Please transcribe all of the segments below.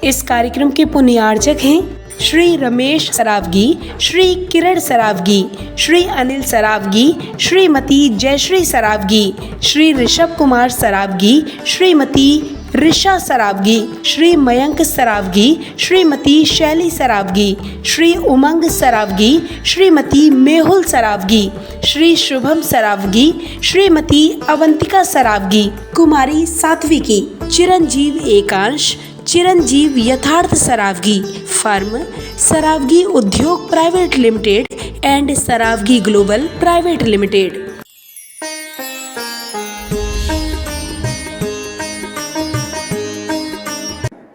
इस कार्यक्रम के पुण्यार्चक हैं श्री रमेश सरावगी, श्री किरण सरावगी, श्री अनिल सरावगी, श्रीमती जयश्री सरावगी, श्री ऋषभ कुमार सरावगी, श्रीमती ऋषा सरावगी, श्री मयंक सरावगी, श्रीमती शैली सरावगी, श्री उमंग सरावगी, श्रीमती मेहुल सरावगी, श्री शुभम सरावगी, श्रीमती अवंतिका सरावगी, कुमारी सात्विकी, चिरंजीव एकांश, चिरंजीव यथार्थ Saraogi, firm Saraogi Udyog private limited and Saraogi global private limited.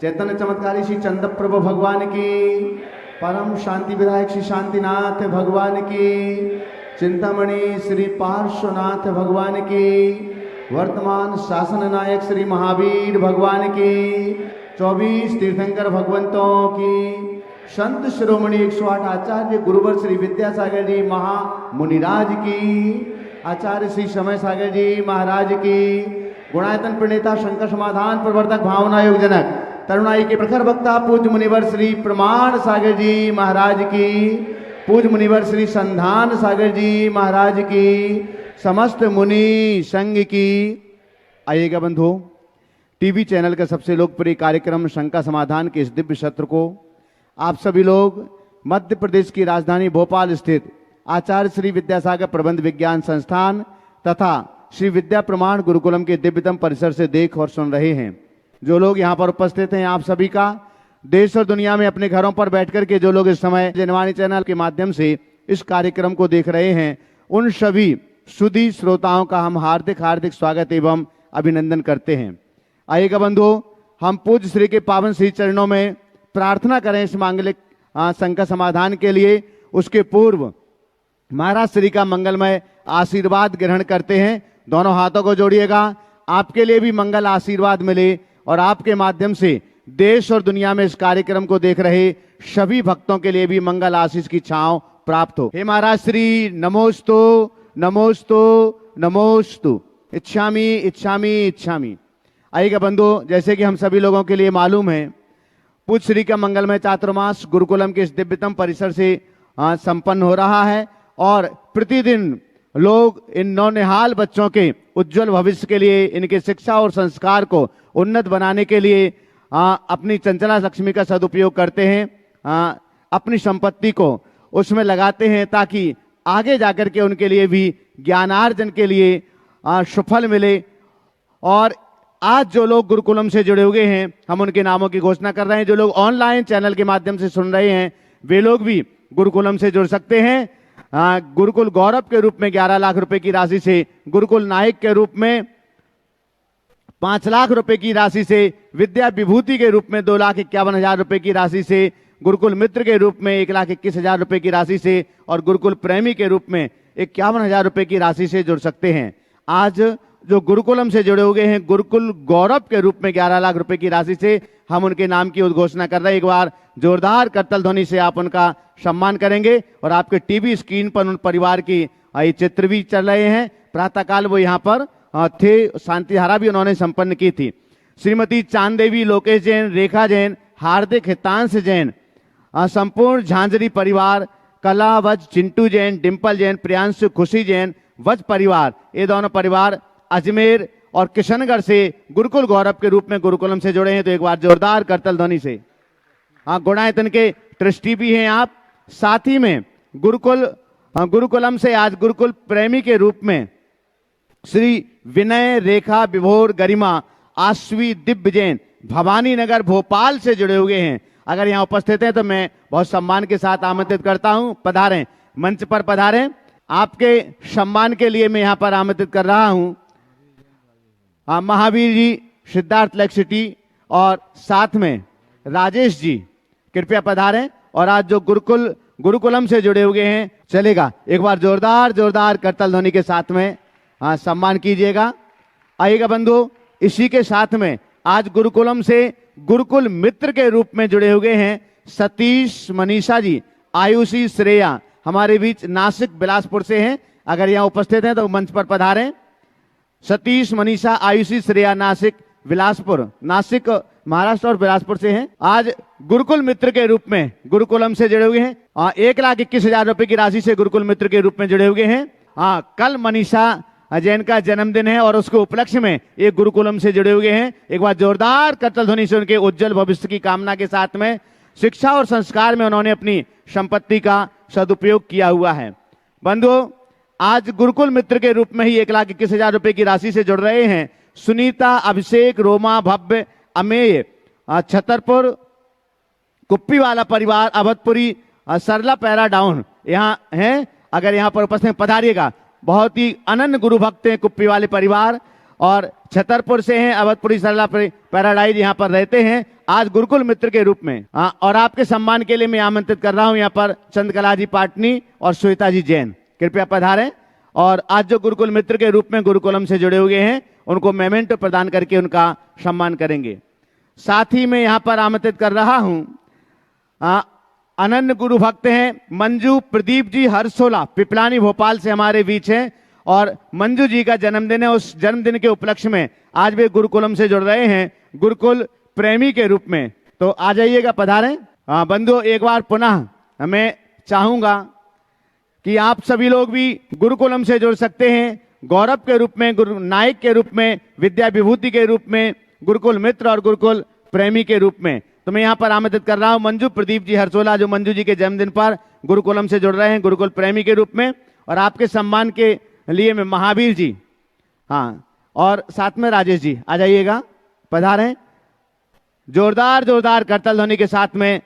Chaitanya चमत्कारी श्री चंद्र प्रभु भगवान की, परम शांति विधायक श्री शांतिनाथ भगवान की, चिंतामणि श्री पार्श्वनाथ भगवान की, वर्तमान शासन नायक श्री महावीर भगवान की, 24 तीर्थंकर भगवंतों की, संत शिरोमणि 108 आचार्य गुरुवर श्री विद्यासागर जी महामुनिराज की, आचार्य श्री समय सागर जी महाराज की, गुणायतन प्रणेता शंकर समाधान प्रवर्तक भावना योग जनक तरुणाई के प्रखर वक्ता पूज्य मुनिवर श्री प्रमाण सागर जी महाराज की, पूज्य मुनिवर श्री संधान सागर जी महाराज की, समस्त मुनि संघ की। आइएगा बंधु, टीवी चैनल का सबसे लोकप्रिय कार्यक्रम शंका समाधान के इस दिव्य सत्र को आप सभी लोग मध्य प्रदेश की राजधानी भोपाल स्थित आचार्य श्री विद्यासागर प्रबंध विज्ञान संस्थान तथा श्री विद्या प्रमाण गुरुकुलम के दिव्यतम परिसर से देख और सुन रहे हैं। जो लोग यहाँ पर उपस्थित हैं, आप सभी का देश और दुनिया में अपने घरों पर बैठकर के जो लोग इस समय जनवाणी चैनल के माध्यम से इस कार्यक्रम को देख रहे हैं, उन सभी सुधी श्रोताओं का हम हार्दिक हार्दिक स्वागत एवं अभिनंदन करते हैं। आइएगा बंधु, हम पूज्य श्री के पावन श्री चरणों में प्रार्थना करें इस मांगलिक शंका समाधान के लिए। उसके पूर्व महाराज श्री का मंगलमय आशीर्वाद ग्रहण करते हैं। दोनों हाथों को जोड़िएगा, आपके लिए भी मंगल आशीर्वाद मिले और आपके माध्यम से देश और दुनिया में इस कार्यक्रम को देख रहे सभी भक्तों के लिए भी मंगल आशीष की छांव प्राप्त हो। हे महाराज श्री, नमोस्तु नमोस्तु नमोस्तु, इच्छामि इच्छामि इच्छामि। आइएगा बंधु, जैसे कि हम सभी लोगों के लिए मालूम है, पूज्य श्री का मंगलमय चातुर्मास गुरुकुलम के इस दिव्यतम परिसर से संपन्न हो रहा है और प्रतिदिन लोग इन नौनिहाल बच्चों के उज्जवल भविष्य के लिए, इनके शिक्षा और संस्कार को उन्नत बनाने के लिए अपनी चंचला लक्ष्मी का सदुपयोग करते हैं, अपनी संपत्ति को उसमें लगाते हैं ताकि आगे जाकर के उनके लिए भी ज्ञानार्जन के लिए सुफल मिले। और आज जो लोग गुरुकुलम से जुड़े हुए हैं, हम उनके नामों की घोषणा कर रहे हैं। जो लोग ऑनलाइन चैनल के माध्यम से सुन रहे हैं, वे लोग भी गुरुकुलम से जुड़ सकते हैं। गुरुकुल गौरव के रूप में 11 लाख रुपए की राशि से, गुरुकुल नायक के रूप में 5 लाख रुपए की राशि से, विद्या विभूति के रूप में 2,51,000 रुपए की राशि से, गुरुकुल मित्र के रूप में 1,21,000 रुपए की राशि से और गुरुकुल प्रेमी के रूप में 51,000 रुपए की राशि से जुड़ सकते हैं। आज जो गुरुकुलम से जुड़े हुए हैं, गुरुकुल गौरव के रूप में 11 लाख रुपए की राशि से, हम उनके नाम की उद्घोषणा कर रहे हैं। एक बार जोरदार करतल ध्वनि से आप उनका सम्मान करेंगे और आपके टीवी स्क्रीन पर उन परिवार की चित्र भी चल रहे हैं। प्रातःकाल वो यहाँ पर थे, शांतिधारा भी उन्होंने संपन्न की थी। श्रीमती चांद देवी, लोकेश जैन, रेखा जैन, हार्दिक हितांश जैन, संपूर्ण झांझरी परिवार, कला वज, चिंटू जैन, डिम्पल जैन, प्रियांशु, खुशी जैन, वज परिवार, ये दोनों परिवार अजमेर और किशनगढ़ से गुरुकुल गौरव के रूप में गुरुकुलम से जुड़े हैं। तो एक बार जोरदार करतल ध्वनि से। गुणायतन के ट्रस्टी भी हैं आप। साथ ही में गुरुकुलम से आज गुरुकुल प्रेमी के रूप में श्री विनय, रेखा, विभोर, गरिमा, आश्वी, दिव्य जैन भवानी नगर भोपाल से जुड़े हुए हैं। अगर यहाँ उपस्थित हैं तो मैं बहुत सम्मान के साथ आमंत्रित करता हूं, पधारें, मंच पर पधारें। आपके सम्मान के लिए मैं यहाँ पर आमंत्रित कर रहा हूं महावीर जी, सिद्धार्थ लेक सिटी और साथ में राजेश जी, कृपया पधारें। और आज जो गुरुकुलम से जुड़े हुए हैं, चलेगा, एक बार जोरदार जोरदार करतल ध्वनि के साथ में सम्मान कीजिएगा। आइएगा बंधु, इसी के साथ में आज गुरुकुलम से गुरुकुल मित्र के रूप में जुड़े हुए हैं सतीश, मनीषा जी, आयुषी, श्रेया, हमारे बीच नासिक बिलासपुर से हैं। अगर यहाँ उपस्थित हैं तो मंच पर पधारें। सतीश, मनीषा, आयुषी, श्रेया, नासिक बिलासपुर, नासिक महाराष्ट्र और बिलासपुर से हैं। आज गुरुकुल मित्र के रूप में गुरुकुलम से जुड़े हुए हैं। 1,21,000 रुपए की राशि से गुरुकुल मित्र के रूप में जुड़े हुए हैं। कल मनीषा जैन का जन्मदिन है और उसके उपलक्ष्य में एक गुरुकुलम से जुड़े हुए हैं। एक बार जोरदार करतल ध्वनि से उनके उज्जवल भविष्य की कामना के साथ में शिक्षा और संस्कार में उन्होंने अपनी संपत्ति का सदुपयोग किया हुआ है। बंधुओं, आज गुरुकुल मित्र के रूप में ही 1,21,000 रुपए की राशि से जुड़ रहे हैं सुनीता, अभिषेक, रोमा, भव्य, अमेय, छतरपुर, कुप्पी वाला परिवार, अवधपुरी, सरला, पैरा डाउन यहाँ हैं। अगर यहाँ पर उपस्थित पधारिएगा। बहुत ही अनन्य गुरु भक्त हैं कुप्पी वाले परिवार और छतरपुर से हैं, अवधपुरी, सरला, पैराडाइज यहाँ पर रहते हैं आज गुरुकुल मित्र के रूप में। और आपके सम्मान के लिए मैं आमंत्रित कर रहा हूं यहाँ पर चंद्रकला जी पाटनी और श्वेता जी जैन, कृपया पधारें और आज जो गुरुकुल मित्र के रूप में गुरुकुलम से जुड़े हुए हैं उनको मेमेंटो प्रदान करके उनका सम्मान करेंगे। साथ ही मैं यहाँ पर आमंत्रित कर रहा हूं अनन्य गुरु भक्त हैं मंजू प्रदीप जी हरसोला, पिपलानी भोपाल से हमारे बीच हैं और मंजू जी का जन्मदिन है। उस जन्मदिन के उपलक्ष्य में आज वे गुरुकुलम से जुड़ रहे हैं गुरुकुल प्रेमी के रूप में। तो आ जाइएगा, पधारें। बंधुओं, एक बार पुनः मैं चाहूंगा कि आप सभी लोग भी गुरुकुलम से जुड़ सकते हैं गौरव के रूप में, गुरु नायक के रूप में, विद्या विभूति के रूप में, गुरुकुल मित्र और गुरुकुल प्रेमी के रूप में। तो मैं यहाँ पर आमंत्रित कर रहा हूं मंजू प्रदीप जी हरसोला, जो मंजू जी के जन्मदिन पर गुरुकुलम से जुड़ रहे हैं गुरुकुल प्रेमी के रूप में। और आपके सम्मान के लिए मैं महावीर जी, और साथ में राजेश जी आ जाइएगा, पधारें। जोरदार जोरदार करतल ध्वनि के साथ में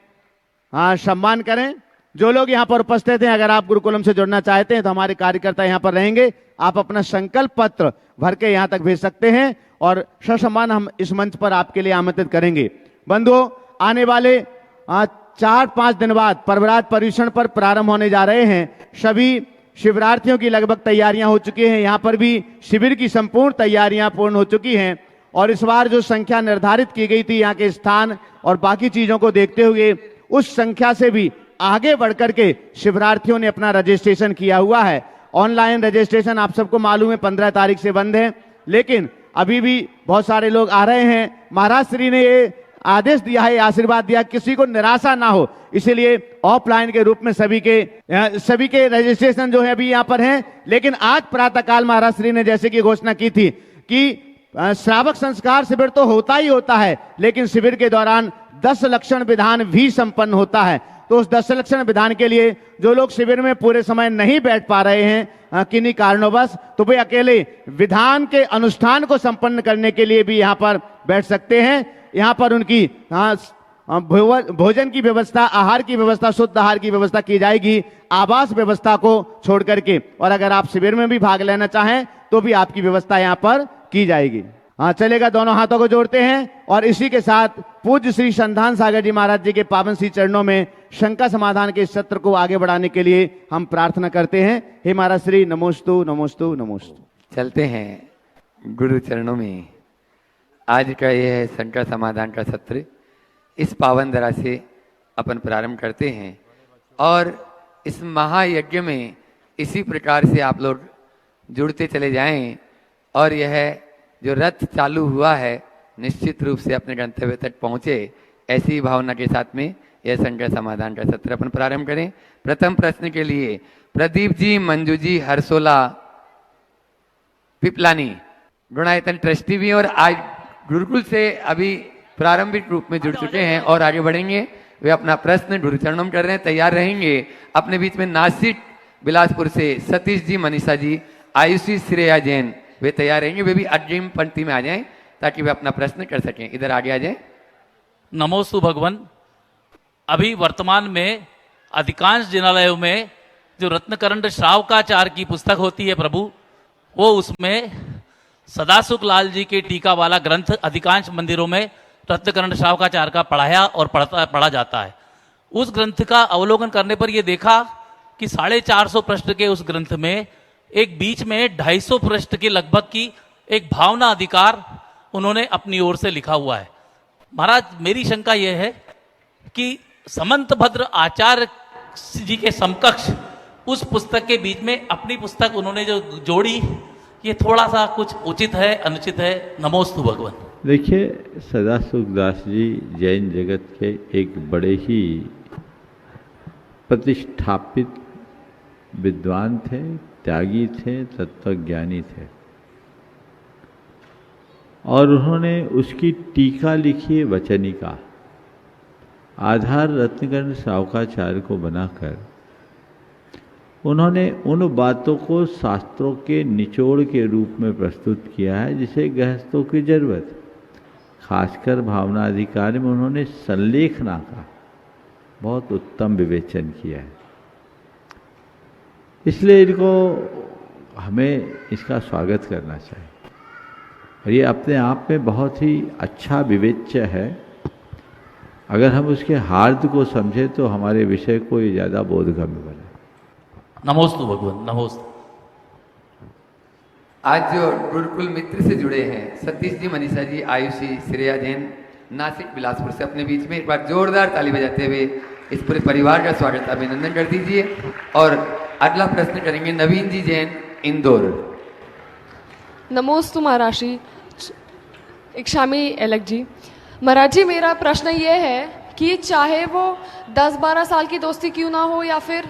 सम्मान करें। जो लोग यहाँ पर उपस्थित हैं, अगर आप गुरुकुलम से जुड़ना चाहते हैं तो हमारे कार्यकर्ता यहाँ पर रहेंगे। आप अपना संकल्प पत्र भर के यहाँ तक भेज सकते हैं और ससम्मान हम इस मंच पर आपके लिए आमंत्रित करेंगे। बंधुओं, आने वाले 4-5 दिन बाद परवरात पर्यूषण पर प्रारंभ होने जा रहे हैं। सभी शिविरार्थियों की लगभग तैयारियां हो चुकी हैं। यहाँ पर भी शिविर की संपूर्ण तैयारियां पूर्ण हो चुकी हैं और इस बार जो संख्या निर्धारित की गई थी यहाँ के स्थान और बाकी चीजों को देखते हुए उस संख्या से भी आगे बढ़कर के शिविरार्थियों ने अपना रजिस्ट्रेशन किया हुआ है। ऑनलाइन रजिस्ट्रेशन आप सबको मालूम है 15 तारीख से बंद है, लेकिन अभी भी बहुत सारे लोग आ रहे हैं। महाराज श्री ने ये आदेश दिया है, आशीर्वाद दिया, किसी को निराशा ना हो, इसीलिए ऑफलाइन के रूप में सभी के रजिस्ट्रेशन जो है अभी यहाँ पर हैं। लेकिन आज प्रातःकाल महाराज श्री ने जैसे कि घोषणा की थी कि श्रावक संस्कार शिविर तो होता ही होता है, लेकिन शिविर के दौरान 10 लक्षण विधान भी संपन्न होता है। तो उस 10 लक्षण विधान के लिए जो लोग शिविर में पूरे समय नहीं बैठ पा रहे हैं किन्हीं कारणों, तो वे अकेले विधान के अनुष्ठान को संपन्न करने के लिए भी यहाँ पर बैठ सकते हैं। यहाँ पर उनकी भोजन की व्यवस्था, आहार की व्यवस्था, शुद्ध आहार की व्यवस्था की जाएगी, आवास व्यवस्था को छोड़ करके। और अगर आप शिविर में भी भाग लेना चाहें तो भी आपकी व्यवस्था यहाँ पर की जाएगी। चलेगा, दोनों हाथों को जोड़ते हैं और इसी के साथ पूज्य श्री संधान सागर जी महाराज जी के पावन श्री चरणों में शंका समाधान के सत्र को आगे बढ़ाने के लिए हम प्रार्थना करते हैं। हे महाराज श्री, नमोस्तु नमोस्तु नमोस्तु। चलते हैं गुरु चरणों में। आज का यह है शंका समाधान का सत्र। इस पावन धरा से अपन प्रारंभ करते हैं और इस महायज्ञ में इसी प्रकार से आप लोग जुड़ते चले जाएं और यह जो रथ चालू हुआ है निश्चित रूप से अपने गंतव्य तक पहुंचे, ऐसी भावना के साथ में यह शंका समाधान का सत्र अपन प्रारंभ करें। प्रथम प्रश्न के लिए प्रदीप जी, मंजू जी हरसोला, पिपलानी, गुणायतन ट्रस्टी भी और आज गुरुकुल से अभी प्रारंभिक रूप में जुड़ चुके हैं और आगे बढ़ेंगे। वे अपना प्रश्न गुरु चरणों में कर रहे हैं, तैयार रहेंगे। अपने बीच में नासिक बिलासपुर से सतीश जी, मनीषा जी, आयुषी, श्रेया जैन, वे तैयार रहेंगे। वे भी अग्रिम पंक्ति में आ जाएं ताकि वे अपना प्रश्न कर सकें। इधर आगे आ जाएं। नमोस्तु भगवान। अभी वर्तमान में अधिकांश जिनालयों में जो रत्नकरंड श्रावकाचार्य की पुस्तक होती है प्रभु, वो उसमें सदासुख लाल जी के टीका वाला ग्रंथ अधिकांश मंदिरों में रत्नकरंड श्रावकाचार्य का पढ़ाया और पढ़ा जाता है। उस ग्रंथ का अवलोकन करने पर यह देखा कि 450 पृष्ठ के उस ग्रंथ में एक बीच में 250 पृष्ठ के लगभग की एक भावना अधिकार उन्होंने अपनी ओर से लिखा हुआ है। महाराज, मेरी शंका यह है कि समंत भद्र आचार्य जी के समकक्ष उस पुस्तक के बीच में अपनी पुस्तक उन्होंने जो जोड़ी, ये थोड़ा सा कुछ उचित है, अनुचित है? नमोस्तु भगवान। देखिए, सदाशिवदास जी जैन जगत के एक बड़े ही प्रतिष्ठापित विद्वान थे, त्यागी थे, तत्वज्ञानी थे। और उन्होंने उसकी टीका लिखी है वचनिका, आधार रत्नकर्ण श्रावकाचार्य को बनाकर उन्होंने उन बातों को शास्त्रों के निचोड़ के रूप में प्रस्तुत किया है जिसे गृहस्थों की जरूरत है। खासकर भावना अधिकार में उन्होंने संलेखना का बहुत उत्तम विवेचन किया है। इसलिए इनको हमें इसका स्वागत करना चाहिए। और ये अपने आप में बहुत ही अच्छा विवेच्य है। अगर हम उसके हार्द को समझें तो हमारे विषय को ये ज़्यादा बोधगम्य बने। नमोस्तु भगवान, नमोस्तु। आज जो गुरुकुल मित्र से जुड़े हैं सतीश जी, मनीषा जी, आयुषी, श्रेया जैन, नासिक बिलासपुर से अपने बीच में एक बार जोरदार ताली बजाते हुए इस पूरे परिवार का स्वागत अभिनंदन कर दीजिए। और अगला प्रश्न करेंगे नवीन जी जैन, इंदौर। नमोस्तु महाराज जी, इक्षामी एलक जी। महाराज जी, मेरा प्रश्न ये है कि चाहे वो 10-12 साल की दोस्ती क्यों ना हो या फिर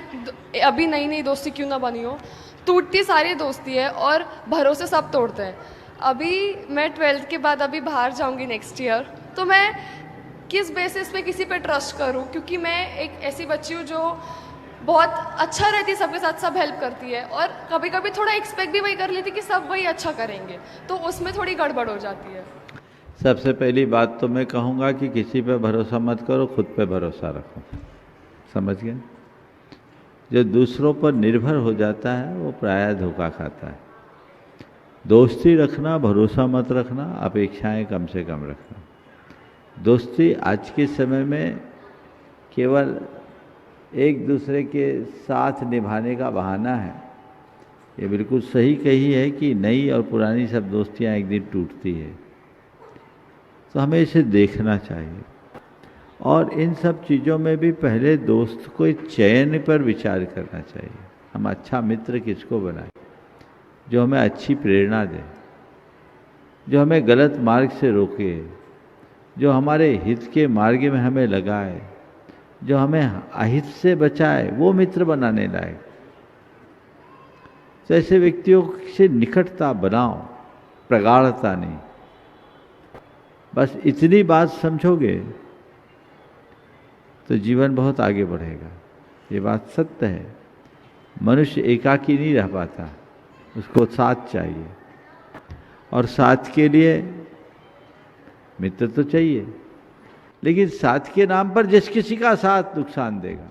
अभी नई नई दोस्ती क्यों ना बनी हो, टूटती सारी दोस्ती है और भरोसे सब तोड़ते हैं। अभी मैं 12th के बाद अभी बाहर जाऊंगी नेक्स्ट ईयर, तो मैं किस बेसिस पे किसी पे ट्रस्ट करूं? क्योंकि मैं एक ऐसी बच्ची हूँ जो बहुत अच्छा रहती है, सबके साथ सब हेल्प करती है, और कभी कभी थोड़ा एक्सपेक्ट भी वही कर लेती कि सब वही अच्छा करेंगे, तो उसमें थोड़ी गड़बड़ हो जाती है। सबसे पहली बात तो मैं कहूँगा कि किसी पे भरोसा मत करो, खुद पे भरोसा रखो। समझ गए? जो दूसरों पर निर्भर हो जाता है वो प्रायः धोखा खाता है। दोस्ती रखना, भरोसा मत रखना, अपेक्षाएं कम से कम रखना। दोस्ती आज के समय में केवल एक दूसरे के साथ निभाने का बहाना है। ये बिल्कुल सही कही है कि नई और पुरानी सब दोस्तियां एक दिन टूटती है। तो हमें इसे देखना चाहिए और इन सब चीज़ों में भी पहले दोस्त को चयन पर विचार करना चाहिए। हम अच्छा मित्र किसको बनाएं? जो हमें अच्छी प्रेरणा दे, जो हमें गलत मार्ग से रोके, जो हमारे हित के मार्ग में हमें लगाए, जो हमें अहित से बचाए, वो मित्र बनाने लायक। तो ऐसे व्यक्तियों से निकटता बनाओ, प्रगाढ़ता नहीं। बस इतनी बात समझोगे तो जीवन बहुत आगे बढ़ेगा। ये बात सत्य है। मनुष्य एकाकी नहीं रह पाता, उसको साथ चाहिए, और साथ के लिए मित्र तो चाहिए, लेकिन साथ के नाम पर जिस किसी का साथ नुकसान देगा।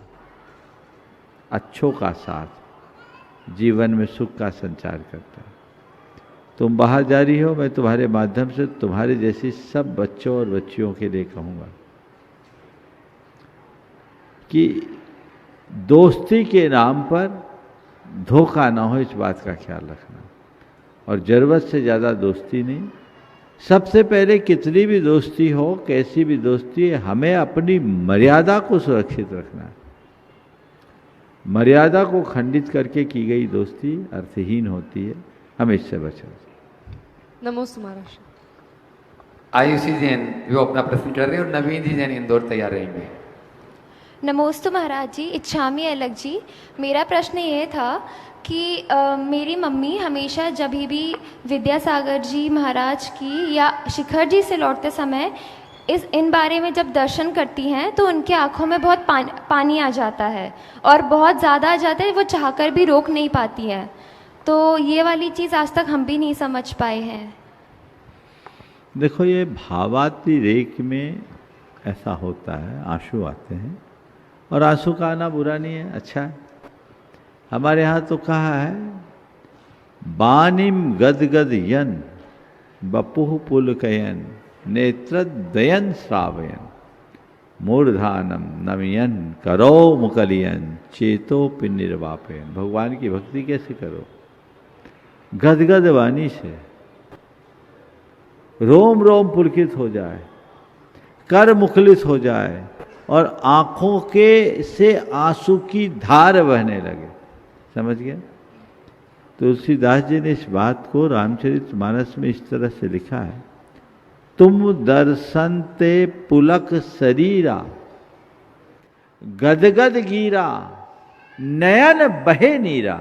अच्छों का साथ जीवन में सुख का संचार करता है। तुम बाहर जा रही हो, मैं तुम्हारे माध्यम से तुम्हारे जैसी सब बच्चों और बच्चियों के लिए कहूँगा कि दोस्ती के नाम पर धोखा ना हो, इस बात का ख्याल रखना। और ज़रूरत से ज़्यादा दोस्ती नहीं। सबसे पहले कितनी भी दोस्ती हो, कैसी भी दोस्ती है, हमें अपनी मर्यादा को सुरक्षित रखना है। मर्यादा को खंडित करके की गई दोस्ती अर्थहीन होती है। हमें इससे बचना। नमोस्तु महाराज। आयुषी जैन वो अपना प्रश्न कर रहे हैं और नवीन जी जैन इंदौर तैयार रहेंगे। नमोस्तु महाराज जी, इच्छामी अलग जी। मेरा प्रश्न ये था कि मेरी मम्मी हमेशा जब भी विद्यासागर जी महाराज की या शिखर जी से लौटते समय इन बारे में जब दर्शन करती हैं तो उनकी आंखों में बहुत पानी आ जाता है, और बहुत ज़्यादा आ जाता है, वो चाहकर भी रोक नहीं पाती हैं। तो ये वाली चीज़ आज तक हम भी नहीं समझ पाए हैं। देखो, ये भावातिरेक में ऐसा होता है, आंसू आते हैं, और आंसू का आना बुरा नहीं है, अच्छा है। हमारे यहाँ तो कहा है, बानिम गदगद यन बपुह पुलकयन नेत्रदयन श्रावयन मूर्धानम नमयन करो मुकलियन चेतो पिनिर्वापयन। भगवान की भक्ति कैसे करो? गदगद वाणी से, रोम रोम पुलकित हो जाए, कर मुखलित हो जाए, और आंखों के से आंसू की धार बहने लगे। समझ गया? तुलसीदास जी ने इस बात को रामचरितमानस में इस तरह से लिखा है, तुम दर्शन ते पुलक शरीरा, गदगद गीरा, नयन बहे नीरा।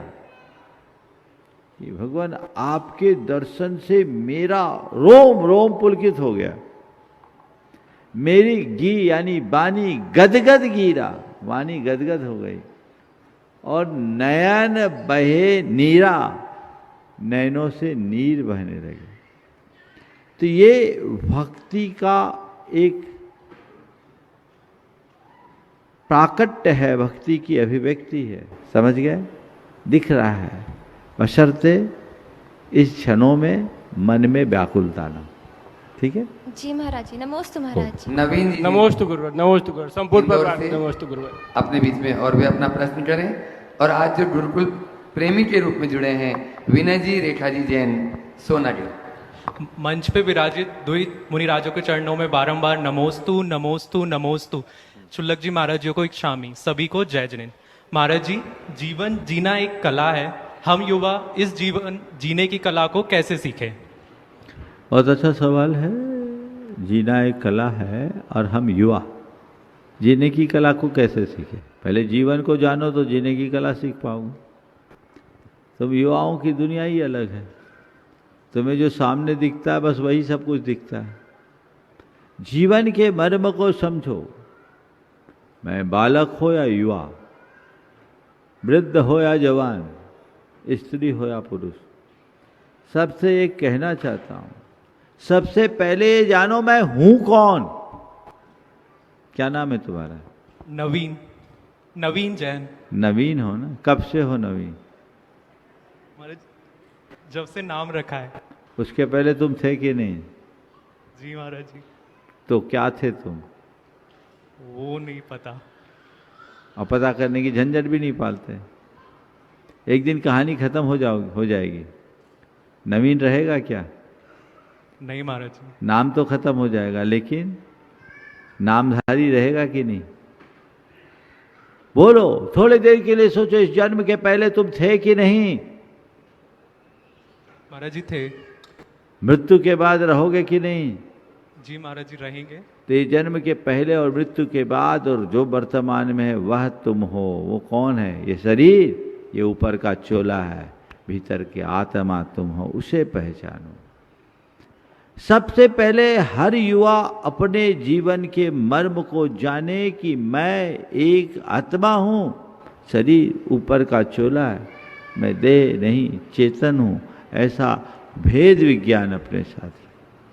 कि भगवान आपके दर्शन से मेरा रोम रोम पुलकित हो गया, मेरी गी यानी वाणी गदगद गीरा, वाणी गदगद हो गई, और नयन बहे नीरा, नयनों से नीर बहने लगे। तो ये भक्ति का एक प्राकट्य है, भक्ति की अभिव्यक्ति है। समझ गए? दिख रहा है, बशर्ते इस क्षणों में मन में व्याकुलता न। ठीक है जी महाराज जी। नमोस्तु महाराज जी। नवीन जी नमोस्तु गुरुवर, नमोस्तु गुरुवर, संपूर्ण इंदौर परिवार से नमोस्तु गुरुवर। अपने बीच में और वे अपना प्रश्न करें। और आज जो गुरुकुल प्रेमी के रूप में जुड़े हैं विनय जी, रेखा जी जैन, सोनागिर। मंच पे विराजित द्वैत मुनिराजों के चरणों में बारंबार नमोस्तु नमोस्तु नमोस्तु। शुल्लक जी महाराज जी को एक शामी, सभी को जय जिनेन्द्र। महाराज जी, जीवन जीना एक कला है, हम युवा इस जीवन जीने की कला को कैसे सीखें? बहुत अच्छा सवाल है। जीना एक कला है और हम युवा जीने की कला को कैसे सीखें? पहले जीवन को जानो तो जीने की कला सीख पाओगे। तुम युवाओं की दुनिया ही अलग है। तुम्हें जो सामने दिखता है बस वही सब कुछ दिखता है। जीवन के मर्म को समझो। मैं बालक हो या युवा, वृद्ध हो या जवान, स्त्री हो या पुरुष, सबसे एक कहना चाहता हूं, सबसे पहले ये जानो मैं हूं कौन। क्या नाम है तुम्हारा? नवीन, नवीन जैन। नवीन हो ना? कब से हो नवीन? महाराज जब से नाम रखा है। उसके पहले तुम थे कि नहीं? जी महाराज जी। तो क्या थे तुम? वो नहीं पता। और पता करने की झंझट भी नहीं पालते। एक दिन कहानी खत्म हो जाएगी। नवीन रहेगा क्या? नहीं महाराज जी। नाम तो खत्म हो जाएगा, लेकिन नामधारी रहेगा कि नहीं? बोलो, थोड़ी देर के लिए सोचो, इस जन्म के पहले तुम थे कि नहीं? महाराज जी थे। मृत्यु के बाद रहोगे कि नहीं? जी महाराज जी रहेंगे। तो ये जन्म के पहले और मृत्यु के बाद और जो वर्तमान में है वह तुम हो। वो कौन है? ये शरीर, ये ऊपर का चोला है, भीतर की आत्मा तुम हो, उसे पहचानो। सबसे पहले हर युवा अपने जीवन के मर्म को जाने कि मैं एक आत्मा हूं, शरीर ऊपर का चोला है, मैं देह नहीं चेतन हूं। ऐसा भेद विज्ञान अपने साथ।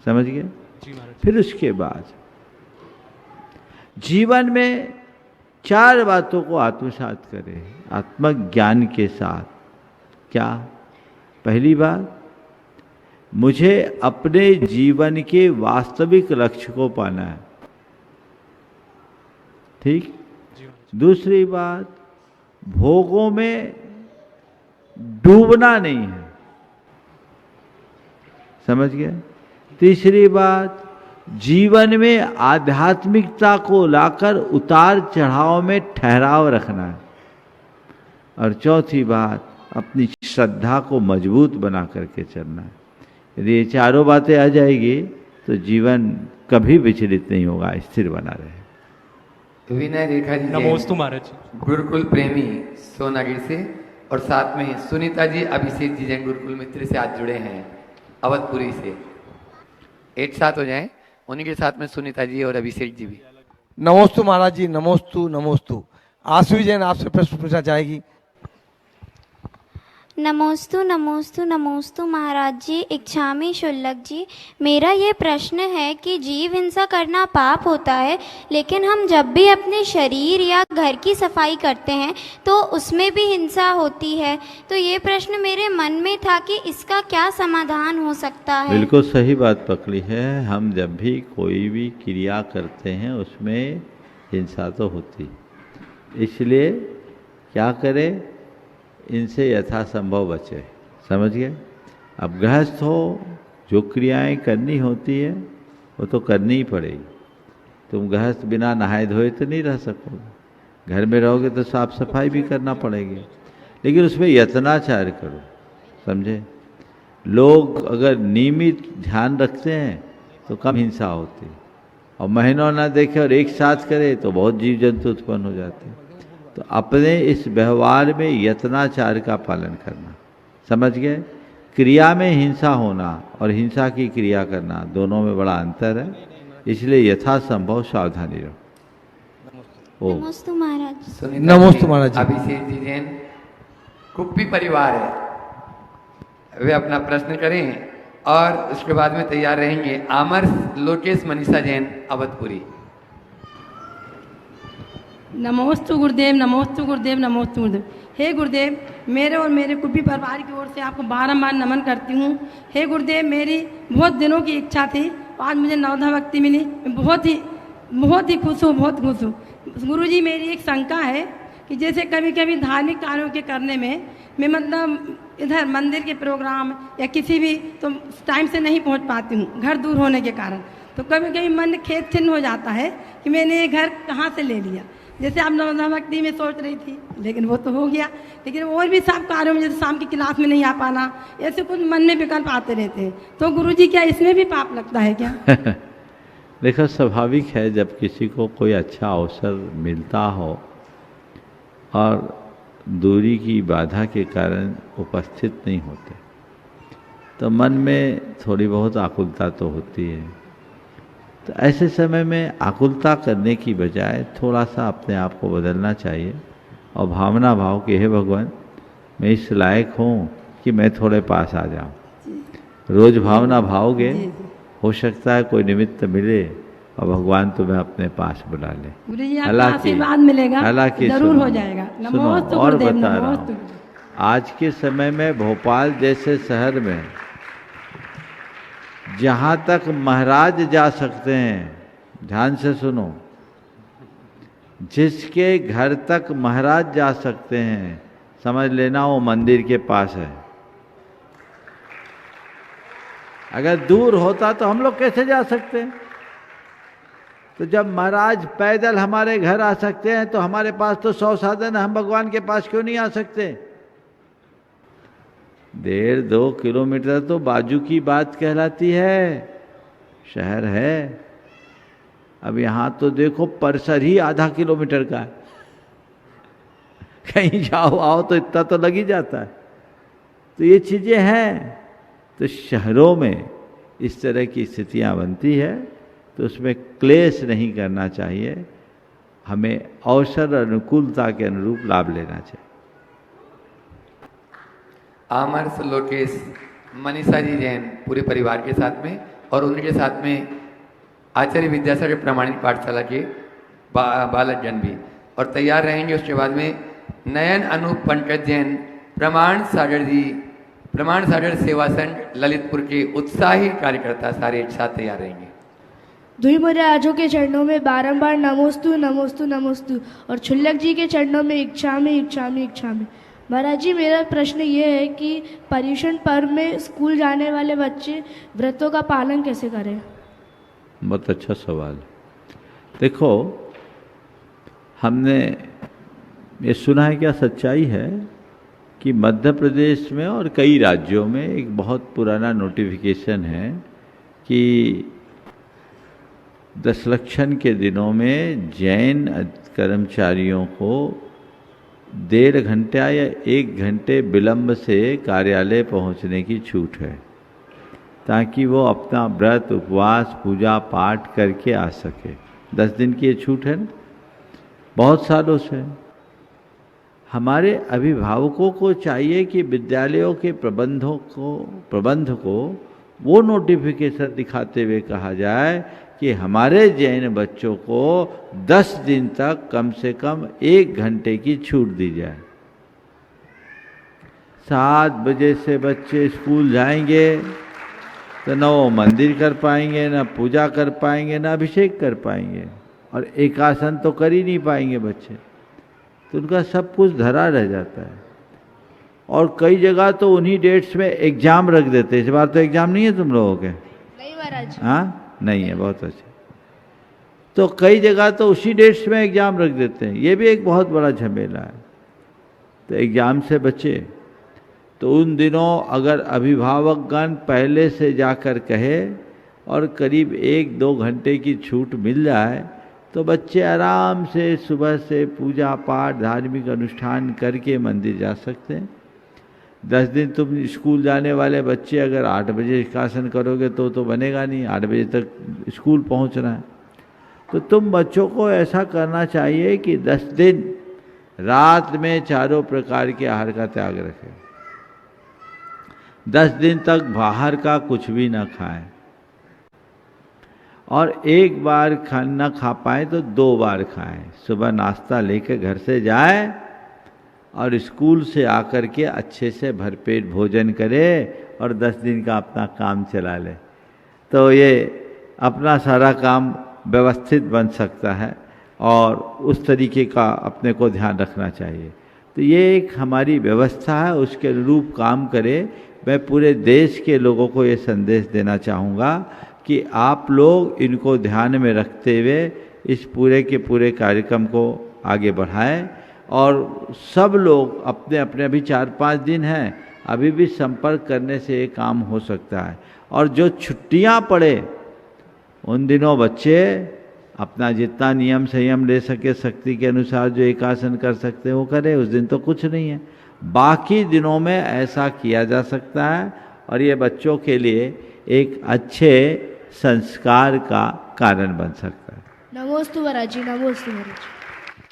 समझ गए? जी महाराज। फिर उसके बाद जीवन में 4 बातों को आत्मसात करें आत्मज्ञान के साथ। क्या? पहली बात, मुझे अपने जीवन के वास्तविक लक्ष्य को पाना है। ठीक? दूसरी बात, भोगों में डूबना नहीं है। समझ गए? तीसरी बात, जीवन में आध्यात्मिकता को लाकर उतार चढ़ाव में ठहराव रखना है। और चौथी बात, अपनी श्रद्धा को मजबूत बना करके चलना है। यदि ये 4 बातें आ जाएगी तो जीवन कभी विचलित नहीं होगा, स्थिर बना रहे। विनय, रेखा जी नमोस्तु महाराज जी। गुरुकुल प्रेमी सोनागिर से, और साथ में सुनीता जी, अभिषेक जी जैन गुरुकुल मित्र से आज जुड़े हैं अवधपुरी से। एक साथ हो जाएं, उन्हीं के साथ में सुनीता जी और अभिषेक जी भी। नमोस्तु महाराज जी, नमोस्तु नमोस्तु। आशु जैन आपसे प्रश्न पूछना चाहेगी। नमोस्तु नमोस्तु नमोस्तु महाराज जी। इच्छामी शुल्लक जी, मेरा ये प्रश्न है कि जीव हिंसा करना पाप होता है, लेकिन हम जब भी अपने शरीर या घर की सफाई करते हैं तो उसमें भी हिंसा होती है। तो ये प्रश्न मेरे मन में था कि इसका क्या समाधान हो सकता है। बिल्कुल सही बात पकड़ी है। हम जब भी कोई भी क्रिया करते हैं उसमें हिंसा तो होती, इसलिए क्या करें? इनसे यथासंभव बचे। समझ गए? अब गृहस्थ हो, जो क्रियाएं करनी होती है वो तो करनी ही पड़ेगी। तुम गृहस्थ बिना नहाए धोए तो नहीं रह सकोगे। घर में रहोगे तो साफ सफाई भी करना पड़ेगी, लेकिन उसमें यत्नाचार करो। समझे? लोग अगर नियमित ध्यान रखते हैं तो कम हिंसा होती है, और महीनों ना देखे और एक साथ करे तो बहुत जीव जंतु उत्पन्न हो जाते हैं। तो अपने इस व्यवहार में यत्नाचार का पालन करना, समझ गए? क्रिया में हिंसा होना और हिंसा की क्रिया करना दोनों में बड़ा अंतर है, इसलिए यथासंभव सावधानी रहो। नमोस्तु महाराज। सुनीता नमोस्तु जी, महाराज जी। अभिषेक जी जैन कुप्पी परिवार है, वे अपना प्रश्न करें और उसके बाद में तैयार रहेंगे आमर लोकेश मनीषा जैन अवधपुरी। नमोस्तु गुरुदेव, नमोस्तु गुरुदेव, नमोस्तु गुरुदेव। हे गुरुदेव, मेरे और मेरे कुप्पी परिवार की ओर से आपको बारंबार नमन करती हूँ। हे गुरुदेव, मेरी बहुत दिनों की इच्छा थी, आज मुझे नवधा भक्ति मिली, मैं बहुत ही खुश हूँ, बहुत खुश हूँ। गुरुजी, मेरी एक शंका है कि जैसे कभी कभी धार्मिक कार्यों के करने में मैं मतलब इधर मंदिर के प्रोग्राम या किसी भी तो टाइम से नहीं पहुँच पाती हूँ, घर दूर होने के कारण। तो कभी कभी मन खेद छिन्न हो जाता है कि मैंने ये घर कहाँ से ले लिया। जैसे आप नवधा भक्ति में सोच रही थी, लेकिन वो तो हो गया, लेकिन और भी सब कार्यों में जैसे शाम की क्लास में नहीं आ पाना, ऐसे कुछ मन में विकल्प आते रहते हैं। तो गुरुजी, क्या इसमें भी पाप लगता है क्या? देखो, स्वाभाविक है जब किसी को कोई अच्छा अवसर मिलता हो और दूरी की बाधा के कारण उपस्थित नहीं होते, तो मन में थोड़ी बहुत आकुलता तो होती है। तो ऐसे समय में आकुलता करने की बजाय थोड़ा सा अपने आप को बदलना चाहिए और भावना भाव कि हे भगवान, मैं इस लायक हूँ कि मैं थोड़े पास आ जाऊँ। रोज भावना भावोगे, हो सकता है कोई निमित्त मिले और भगवान तुम्हें अपने पास बुला ले। गुरुजी, आपका आशीर्वाद मिलेगा, जरूर हो जाएगा। नमोस्तु और गुरुदेव, बता रहा नमोस्तु। हूँ, आज के समय में भोपाल जैसे शहर में जहाँ तक महाराज जा सकते हैं, ध्यान से सुनो, जिसके घर तक महाराज जा सकते हैं, समझ लेना वो मंदिर के पास है। अगर दूर होता तो हम लोग कैसे जा सकते हैं? तो जब महाराज पैदल हमारे घर आ सकते हैं तो हमारे पास तो 100 साधन है, हम भगवान के पास क्यों नहीं आ सकते? 1.5-2 किलोमीटर तो बाजू की बात कहलाती है, शहर है। अब यहाँ तो देखो परिसर ही आधा किलोमीटर का है, कहीं जाओ आओ तो इतना तो लग ही जाता है। तो ये चीजें हैं। तो शहरों में इस तरह की स्थितियां बनती है, तो उसमें क्लेश नहीं करना चाहिए, हमें अवसर अनुकूलता के अनुरूप लाभ लेना चाहिए। आमर्स लोकेश मनीषा जी जैन पूरे परिवार के साथ में और उनके साथ में आचार्य विद्यासागर प्रमाणित पाठशाला के बालक जन भी और तैयार रहेंगे। उसके बाद में नयन अनूप पंकज जैन प्रमाण सागर सेवा संघ ललितपुर के उत्साही कार्यकर्ता सारे एक साथ तैयार रहेंगे। दुई महाराजों के चरणों में बारंबार नमोस्तु नमोस्तु नमोस्तु और छुल्लक जी के चरणों में इच्छामी। महाराज जी, मेरा प्रश्न ये है कि पर्युषण पर्व में स्कूल जाने वाले बच्चे व्रतों का पालन कैसे करें? बहुत अच्छा सवाल। देखो, हमने ये सुना है, क्या सच्चाई है कि मध्य प्रदेश में और कई राज्यों में एक बहुत पुराना नोटिफिकेशन है कि दशलक्षण के दिनों में जैन कर्मचारियों को 1.5 घंटा या 1 घंटे विलंब से कार्यालय पहुंचने की छूट है, ताकि वो अपना व्रत उपवास पूजा पाठ करके आ सके। 10 दिन की ये छूट है ना, बहुत सालों से। हमारे अभिभावकों को चाहिए कि विद्यालयों के प्रबंध को वो नोटिफिकेशन दिखाते हुए कहा जाए कि हमारे जैन बच्चों को 10 दिन तक कम से कम 1 घंटे की छूट दी जाए। 7 बजे से बच्चे स्कूल जाएंगे तो न वो मंदिर कर पाएंगे, न पूजा कर पाएंगे, न अभिषेक कर पाएंगे, और एकासन तो कर ही नहीं पाएंगे बच्चे। तो उनका सब कुछ धरा रह जाता है। और कई जगह तो उन्हीं डेट्स में एग्जाम रख देते हैं। इस बार तो एग्जाम नहीं है तुम लोगों के? नहीं महाराज। हाँ, नहीं है, बहुत अच्छा। तो कई जगह तो उसी डेट्स में एग्जाम रख देते हैं, ये भी एक बहुत बड़ा झमेला है। तो एग्जाम से बचे तो उन दिनों अगर अभिभावकगण पहले से जाकर कहे और करीब 1-2 घंटे की छूट मिल जाए तो बच्चे आराम से सुबह से पूजा पाठ धार्मिक अनुष्ठान करके मंदिर जा सकते हैं। 10 दिन तुम स्कूल जाने वाले बच्चे अगर 8 बजे निष्कासन करोगे तो बनेगा नहीं, 8 बजे तक स्कूल पहुंचना है। तो तुम बच्चों को ऐसा करना चाहिए कि 10 दिन रात में चारों प्रकार के आहार का त्याग रखें, 10 दिन तक बाहर का कुछ भी ना खाएं, और एक बार खाना खा पाए तो 2 बार खाएं। सुबह नाश्ता लेकर घर से जाए और स्कूल से आकर के अच्छे से भरपेट भोजन करे और 10 दिन का अपना काम चला ले, तो ये अपना सारा काम व्यवस्थित बन सकता है और उस तरीके का अपने को ध्यान रखना चाहिए। तो ये एक हमारी व्यवस्था है, उसके अनुरूप काम करे। मैं पूरे देश के लोगों को ये संदेश देना चाहूँगा कि आप लोग इनको ध्यान में रखते हुए इस पूरे के पूरे कार्यक्रम को आगे बढ़ाएं और सब लोग अपने अपने, अभी 4-5 दिन हैं, अभी भी संपर्क करने से ये काम हो सकता है। और जो छुट्टियां पड़े उन दिनों बच्चे अपना जितना नियम संयम ले सके, शक्ति के अनुसार जो एकासन कर सकते हैं वो करें, उस दिन तो कुछ नहीं है। बाकी दिनों में ऐसा किया जा सकता है और ये बच्चों के लिए एक अच्छे संस्कार का कारण बन सकता है। नमोस्तु महाराज जी, नमोस्तु महाराज जी।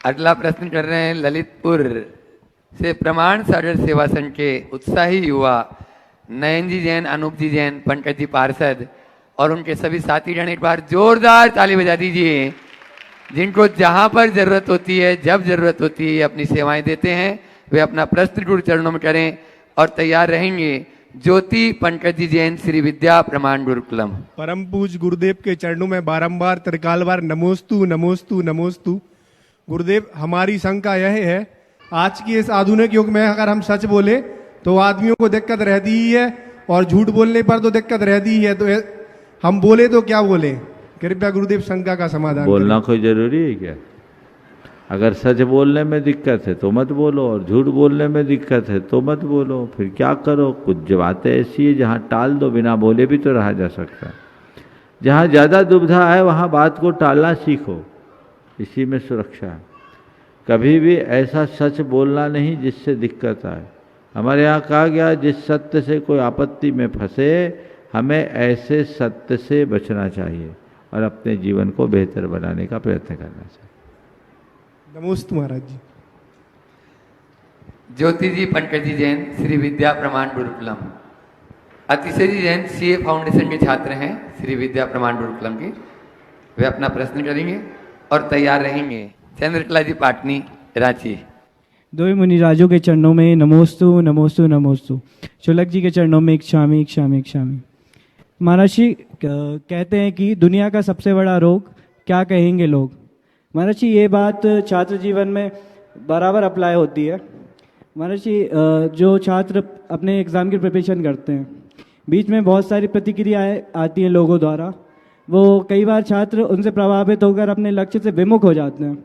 अगला प्रश्न कर रहे हैं ललितपुर से प्रमाण सागर सेवा संघ के उत्साही युवा नयन जी जैन, अनूप जी जैन, पंकज जी पार्षद और उनके सभी साथीगण एक बार जोरदार ताली बजा दीजिए, जिनको जहां पर जरूरत होती है, जब जरूरत होती है, अपनी सेवाएं देते हैं। वे अपना प्रश्न गुरु चरणों में करें और तैयार रहेंगे। ज्योति पंकज जी जैन, श्री विद्या प्रमाण गुरुकुलम। परम पूज गुरुदेव के चरणों में बारंबार त्रिकाल बार नमोस्तु नमोस्तु नमोस्तु। गुरुदेव, हमारी शंका यह है, आज की इस आधुनिक युग में अगर हम सच बोले तो आदमियों को दिक्कत रहती ही है और झूठ बोलने पर तो दिक्कत रहती ही है, तो हम बोले तो क्या बोले? कृपया गुरुदेव शंका का समाधान। बोलना कोई जरूरी है क्या? अगर सच बोलने में दिक्कत है तो मत बोलो और झूठ बोलने में दिक्कत है तो मत बोलो, फिर क्या करो? कुछ बातें ऐसी है जहाँ टाल दो, बिना बोले भी तो रहा जा सकता है। जहाँ ज़्यादा दुविधा है वहाँ बात को टालना सीखो, इसी में सुरक्षा है। कभी भी ऐसा सच बोलना नहीं जिससे दिक्कत आए। हमारे यहाँ कहा गया, जिस सत्य से कोई आपत्ति में फंसे, हमें ऐसे सत्य से बचना चाहिए और अपने जीवन को बेहतर बनाने का प्रयत्न करना चाहिए। नमोस्तु महाराज जी। ज्योति जी पंकज जी जैन, श्री विद्या प्रमाण गुरुकुलम। अतिशय जी जैन सीए फाउंडेशन के छात्र हैं श्री विद्या प्रमाण गुरुकुलम के। वे अपना प्रश्न करेंगे और तैयार रहेंगे। चंद्रकला जी पाटनी, रांची। दो मुनिराजों के चरणों में नमोस्तु नमोस्तु नमोस्तु। शुल्लक जी के चरणों में इच्छामि इच्छामि इच्छामि। महाराज जी कहते हैं कि दुनिया का सबसे बड़ा रोग क्या कहेंगे लोग। महाराज जी, ये बात छात्र जीवन में बराबर अप्लाई होती है। महाराज जी, जो छात्र अपने एग्ज़ाम की प्रिपरेशन करते हैं, बीच में बहुत सारी प्रतिक्रियाएं आती हैं लोगों द्वारा, वो कई बार छात्र उनसे प्रभावित होकर अपने लक्ष्य से विमुख हो जाते हैं।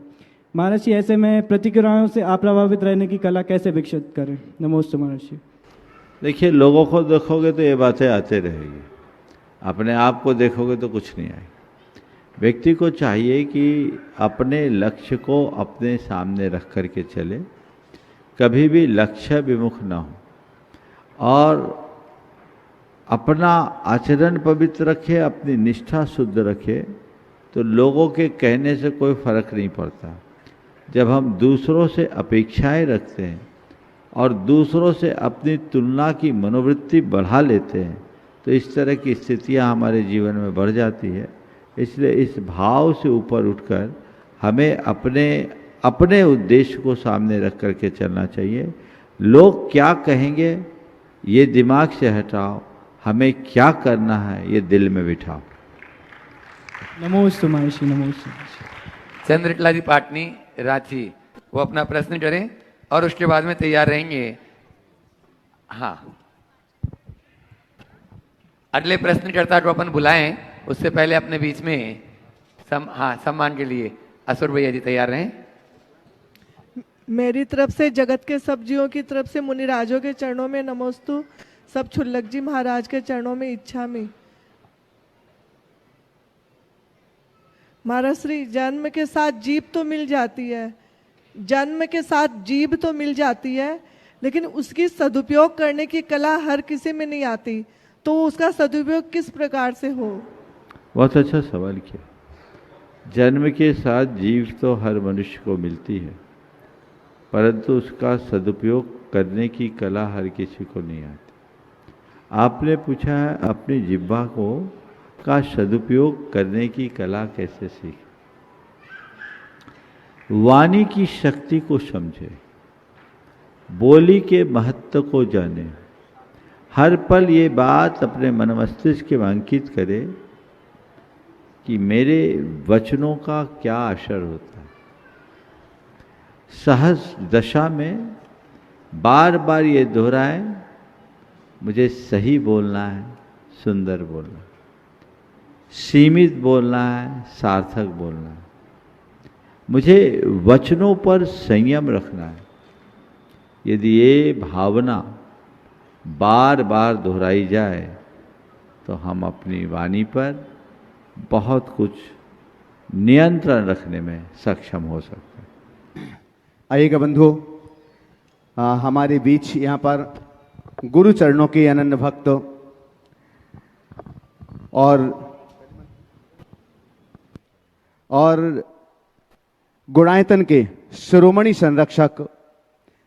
महाराज जी, ऐसे में प्रतिक्रियाओं से अप्रभावित रहने की कला कैसे विकसित करें? नमोस्तु महाराज जी। देखिए, लोगों को देखोगे तो ये बातें आते रहेगी, अपने आप को देखोगे तो कुछ नहीं आएगी। व्यक्ति को चाहिए कि अपने लक्ष्य को अपने सामने रख कर के चले, कभी भी लक्ष्य विमुख ना हो और अपना आचरण पवित्र रखे, अपनी निष्ठा शुद्ध रखे, तो लोगों के कहने से कोई फर्क नहीं पड़ता। जब हम दूसरों से अपेक्षाएं रखते हैं और दूसरों से अपनी तुलना की मनोवृत्ति बढ़ा लेते हैं, तो इस तरह की स्थितियां हमारे जीवन में बढ़ जाती है। इसलिए इस भाव से ऊपर उठकर हमें अपने उद्देश्य को सामने रख करके चलना चाहिए। लोग क्या कहेंगे ये दिमाग से हटाओ, हमें क्या करना है ये दिल में बिठाओ। नमोस्तु महर्षि, नमोस्तु। चंद्रकला जी पाटनी, रांची। वो अपना प्रश्न करें और उसके बाद में तैयार रहेंगे। हाँ, अगले प्रश्नकर्ता को अपन बुलाएं, उससे पहले अपने बीच में सम्मान के लिए असुर भैया जी तैयार रहें। मेरी तरफ से, जगत के सब जीवों की तरफ से मुनिराजों के चरणों में नमोस्तु। सब शुल्लक जी महाराज के चरणों में इच्छामि। महाराज श्री जन्म के साथ जीभ तो मिल जाती है, जन्म के साथ जीभ तो मिल जाती है, लेकिन उसकी सदुपयोग करने की कला हर किसी में नहीं आती, तो उसका सदुपयोग किस प्रकार से हो? बहुत अच्छा सवाल किया। जन्म के साथ जीव तो हर मनुष्य को मिलती है, परंतु उसका सदुपयोग करने की कला हर किसी को नहीं आती। आपने पूछा है अपनी जिह्वा को का सदुपयोग करने की कला कैसे सीखे। वाणी की शक्ति को समझे, बोली के महत्व को जाने, हर पल ये बात अपने मन मस्तिष्क में अंकित करे कि मेरे वचनों का क्या असर होता है। सहज दशा में बार बार ये दोहराए, मुझे सही बोलना है, सुंदर बोलना है, सीमित बोलना है, सार्थक बोलना है, मुझे वचनों पर संयम रखना है। यदि ये भावना बार बार दोहराई जाए तो हम अपनी वाणी पर बहुत कुछ नियंत्रण रखने में सक्षम हो सकते हैं। आइएगा बंधुओं, हमारे बीच यहाँ पर गुरु चरणों के अनन्य भक्त और गुणायतन के शिरोमणि संरक्षक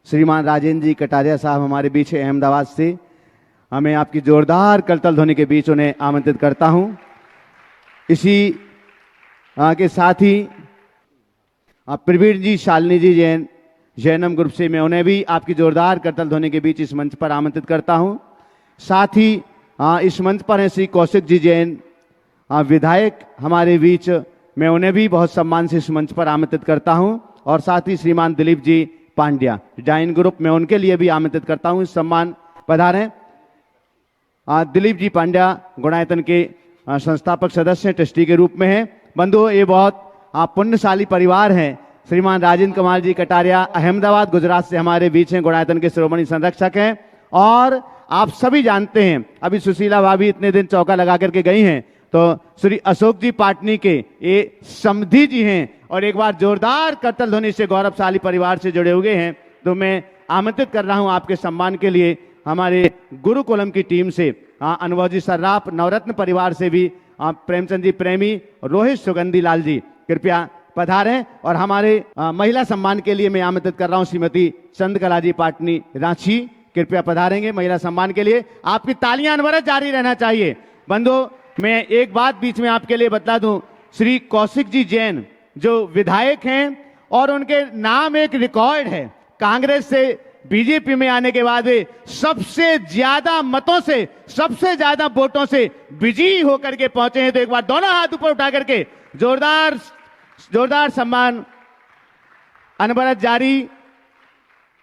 श्रीमान राजेंद्र जी कटारिया साहब हमारे बीच है अहमदाबाद से। हमें आपकी जोरदार करताल ध्वनि के बीच उन्हें आमंत्रित करता हूं। इसी के साथ ही प्रवीण जी, शालिनी जी जैनम ग्रुप से, मैं उन्हें भी आपकी जोरदार करताल ध्वनि के बीच इस मंच पर आमंत्रित करता हूं। साथ ही इस मंच पर हैं श्री कौशिक जी जैन, विधायक हमारे बीच, मैं उन्हें भी बहुत सम्मान से इस मंच पर आमंत्रित करता हूं। और साथ ही श्रीमान दिलीप जी पांड्या डाइन ग्रुप, में उनके लिए भी आमंत्रित करता हूं। इस सम्मान पधारें। दिलीप जी पांड्या गुणायतन के संस्थापक सदस्य ट्रस्टी के रूप में हैं। बंधुओं, ये बहुत पुण्यशाली परिवार हैं। श्रीमान राजेंद्र कुमार जी कटारिया अहमदाबाद गुजरात से हमारे बीच हैं, गुणायतन के शिरोमणि संरक्षक हैं। और आप सभी जानते हैं, अभी सुशीला भाभी इतने दिन चौका लगा करके गई हैं, तो श्री अशोक जी पाटनी के ये समधी जी हैं और एक बार जोरदार करताल ध्वनि से गौरवशाली परिवार से जुड़े हुए हैं। तो मैं आमंत्रित कर रहा हूं आपके सम्मान के लिए हमारे गुरुकुलम की टीम से अनुभव जी सर्राफ, नवरत्न परिवार से भी प्रेमचंद जी प्रेमी, रोहित सुगंधी लाल जी, कृपया पधारें। और हमारे महिला सम्मान के लिए मैं आमंत्रित कर रहा हूं श्रीमती चंद्रकला जी पाटनी रांची, कृपया पधारेंगे महिला सम्मान के लिए। आपकी तालियां अनवरत जारी रहना चाहिए। बंधुओं, मैं एक बात बीच में आपके लिए बता दूं, श्री कौशिक जी जैन जो विधायक हैं और उनके नाम एक रिकॉर्ड है, कांग्रेस से बीजेपी में आने के बाद वे सबसे ज्यादा मतों से, सबसे ज्यादा वोटों से विजयी होकर के पहुंचे हैं। तो एक बार दोनों हाथ ऊपर उठा करके जोरदार सम्मान अनवरत जारी।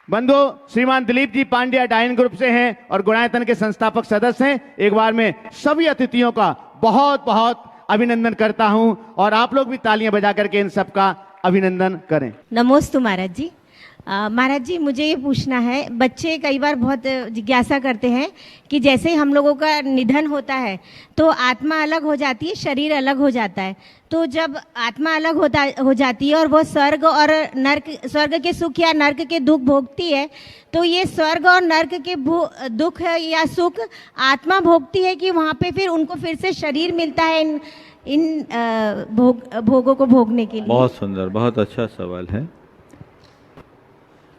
बंधुओं, श्रीमान दिलीप जी पांड्या डाइन ग्रुप से हैं और गुणायतन के संस्थापक सदस्य हैं। एक बार मैं सभी अतिथियों का बहुत बहुत अभिनंदन करता हूं और आप लोग भी तालियां बजा करके इन सबका अभिनंदन करें। नमोस्तु महाराज जी। महाराज जी, मुझे ये पूछना है, बच्चे कई बार बहुत जिज्ञासा करते हैं कि जैसे हम लोगों का निधन होता है तो आत्मा अलग हो जाती है, शरीर अलग हो जाता है। तो जब आत्मा अलग हो जाती है और वो स्वर्ग और नर्क, स्वर्ग के सुख या नर्क के दुख भोगती है, तो ये स्वर्ग और नर्क के दुख या सुख आत्मा भोगती है कि वहाँ पे फिर उनको फिर से शरीर मिलता है इन भोगों को भोगने के लिए? बहुत सुंदर, बहुत अच्छा सवाल है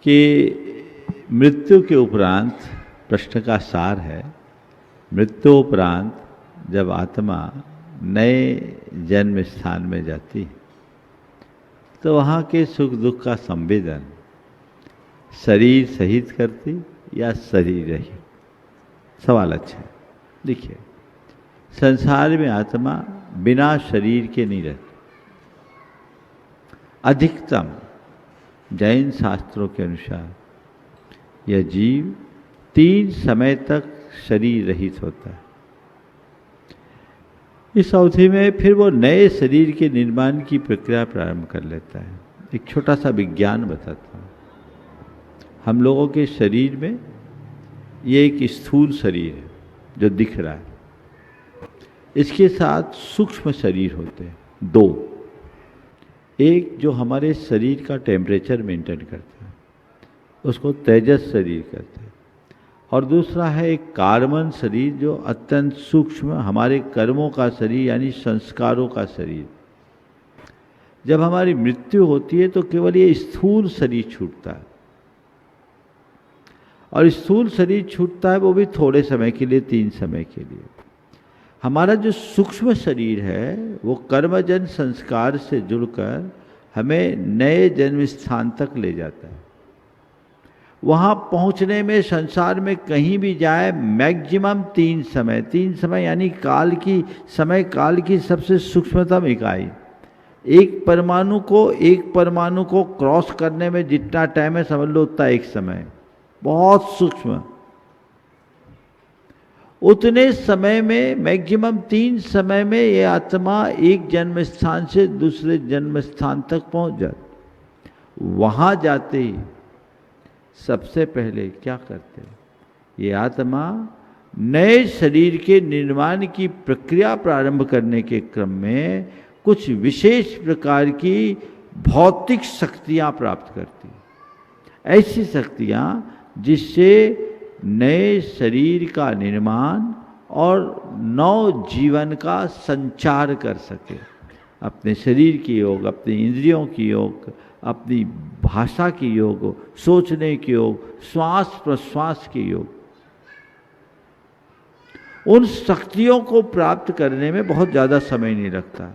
कि मृत्यु के उपरांत, प्रश्न का सार है, मृत्यु उपरांत जब आत्मा नए जन्म स्थान में जाती है तो वहाँ के सुख दुख का संवेदन शरीर सहित करती या शरीर रहित? सवाल अच्छा है। देखिए, संसार में आत्मा बिना शरीर के नहीं रहती। अधिकतम जैन शास्त्रों के अनुसार यह जीव 3 समय तक शरीर रहित होता है। इस अवधि में फिर वो नए शरीर के निर्माण की प्रक्रिया प्रारंभ कर लेता है। एक छोटा सा विज्ञान बताता हूँ। हम लोगों के शरीर में ये एक स्थूल शरीर है जो दिख रहा है, इसके साथ सूक्ष्म शरीर होते हैं 2। एक जो हमारे शरीर का टेम्परेचर मेंटेन करता है, उसको तेजस शरीर कहते हैं, और दूसरा है एक कार्बन शरीर जो अत्यंत सूक्ष्म हमारे कर्मों का शरीर यानी संस्कारों का शरीर। जब हमारी मृत्यु होती है तो केवल ये स्थूल शरीर छूटता है, और स्थूल शरीर छूटता है वो भी थोड़े समय के लिए, 3 समय के लिए। हमारा जो सूक्ष्म शरीर है वो कर्मजन संस्कार से जुड़कर हमें नए जन्म स्थान तक ले जाता है। वहाँ पहुँचने में संसार में कहीं भी जाए मैक्सिमम 3 समय यानी काल की सबसे सूक्ष्मतम इकाई। एक परमाणु को क्रॉस करने में जितना टाइम है समझ लो उतना एक समय, बहुत सूक्ष्म। उतने समय में मैक्सिमम 3 समय में ये आत्मा एक जन्म स्थान से दूसरे जन्म स्थान तक पहुंच जाती। वहां जाते ही सबसे पहले क्या करते हैं, ये आत्मा नए शरीर के निर्माण की प्रक्रिया प्रारंभ करने के क्रम में कुछ विशेष प्रकार की भौतिक शक्तियां प्राप्त करती है। ऐसी शक्तियां जिससे नए शरीर का निर्माण और नव जीवन का संचार कर सके। अपने शरीर की योग, अपनी इंद्रियों की योग, अपनी भाषा की योग, सोचने की योग, श्वास प्रश्वास की योग, उन शक्तियों को प्राप्त करने में बहुत ज़्यादा समय नहीं लगता।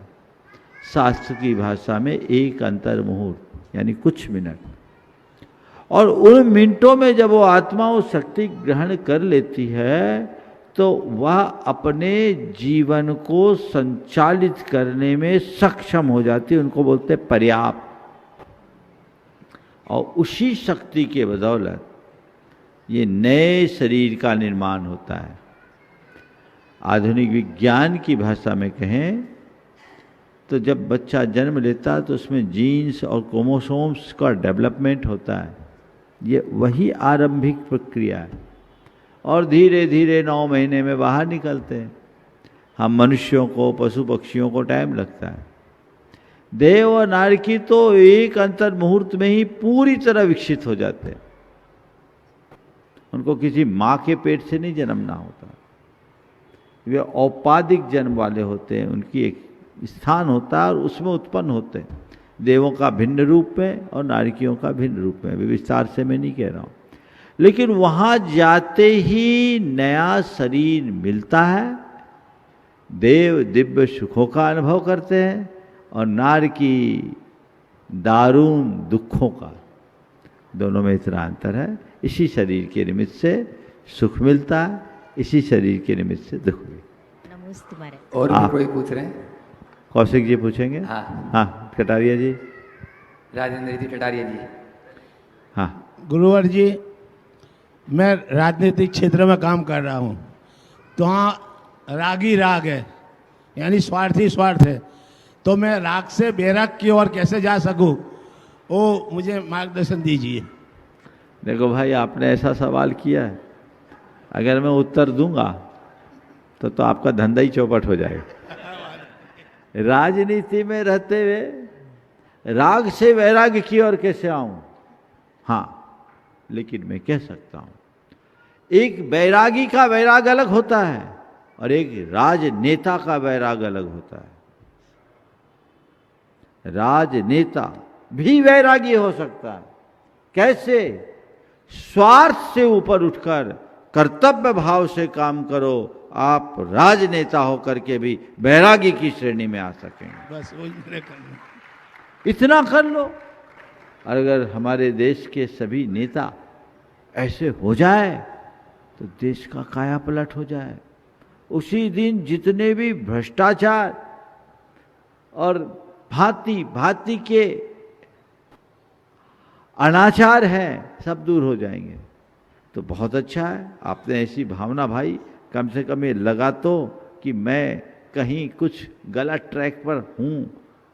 शास्त्र की भाषा में एक अंतर मुहूर्त यानी कुछ मिनट, और उन मिनटों में जब वो आत्मा वो शक्ति ग्रहण कर लेती है तो वह अपने जीवन को संचालित करने में सक्षम हो जाती है। उनको बोलते हैं पर्याप्त। और उसी शक्ति के बदौलत ये नए शरीर का निर्माण होता है। आधुनिक विज्ञान की भाषा में कहें तो जब बच्चा जन्म लेता है तो उसमें जीन्स और क्रोमोसोम्स का डेवलपमेंट होता है। ये वही आरंभिक प्रक्रिया है, और धीरे धीरे 9 महीने में बाहर निकलते हैं। हम मनुष्यों को, पशु पक्षियों को टाइम लगता है। देव और नारकी तो एक अंतर मुहूर्त में ही पूरी तरह विकसित हो जाते हैं। उनको किसी माँ के पेट से नहीं जन्मना होता, वे औपाधिक जन्म वाले होते हैं। उनकी एक स्थान होता है और उसमें उत्पन्न होते हैं। देवों का भिन्न रूप में और नारकियों का भिन्न रूप में, विस्तार से मैं नहीं कह रहा हूँ। लेकिन वहाँ जाते ही नया शरीर मिलता है। देव दिव्य सुखों का अनुभव करते हैं और नारकी दारुण दुखों का। दोनों में इतना अंतर है। इसी शरीर के निमित्त से सुख मिलता है, इसी शरीर के निमित्त से दुख भी। और भी कोई पूछ रहे हैं? कौशिक जी पूछेंगे? हाँ, कटारिया जी। राजेंद्र जी कटारिया जी। हाँ गुरुवर जी, मैं राजनीतिक क्षेत्र में काम कर रहा हूँ, तो वहाँ रागी राग है यानी स्वार्थी स्वार्थ है, तो मैं राग से बेराग की ओर कैसे जा सकूँ, वो मुझे मार्गदर्शन दीजिए। देखो भाई, आपने ऐसा सवाल किया है, अगर मैं उत्तर दूंगा तो आपका धंधा ही चौपट हो जाएगा। राजनीति में रहते हुए राग से वैराग्य की ओर कैसे आऊं? हाँ, लेकिन मैं कह सकता हूं, एक वैरागी का वैराग अलग होता है और एक राजनेता का वैराग अलग होता है। राजनेता भी वैरागी हो सकता है। कैसे? स्वार्थ से ऊपर उठकर कर्तव्य भाव से काम करो, आप राजनेता होकर के भी वैरागी की श्रेणी में आ सकेंगे। बस वही इतना कर लो। अगर हमारे देश के सभी नेता ऐसे हो जाए तो देश का काया पलट हो जाए। उसी दिन जितने भी भ्रष्टाचार और भांति भांति के अनाचार हैं सब दूर हो जाएंगे। तो बहुत अच्छा है, आपने ऐसी भावना भाई, कम से कम ये लगा तो कि मैं कहीं कुछ गलत ट्रैक पर हूँ।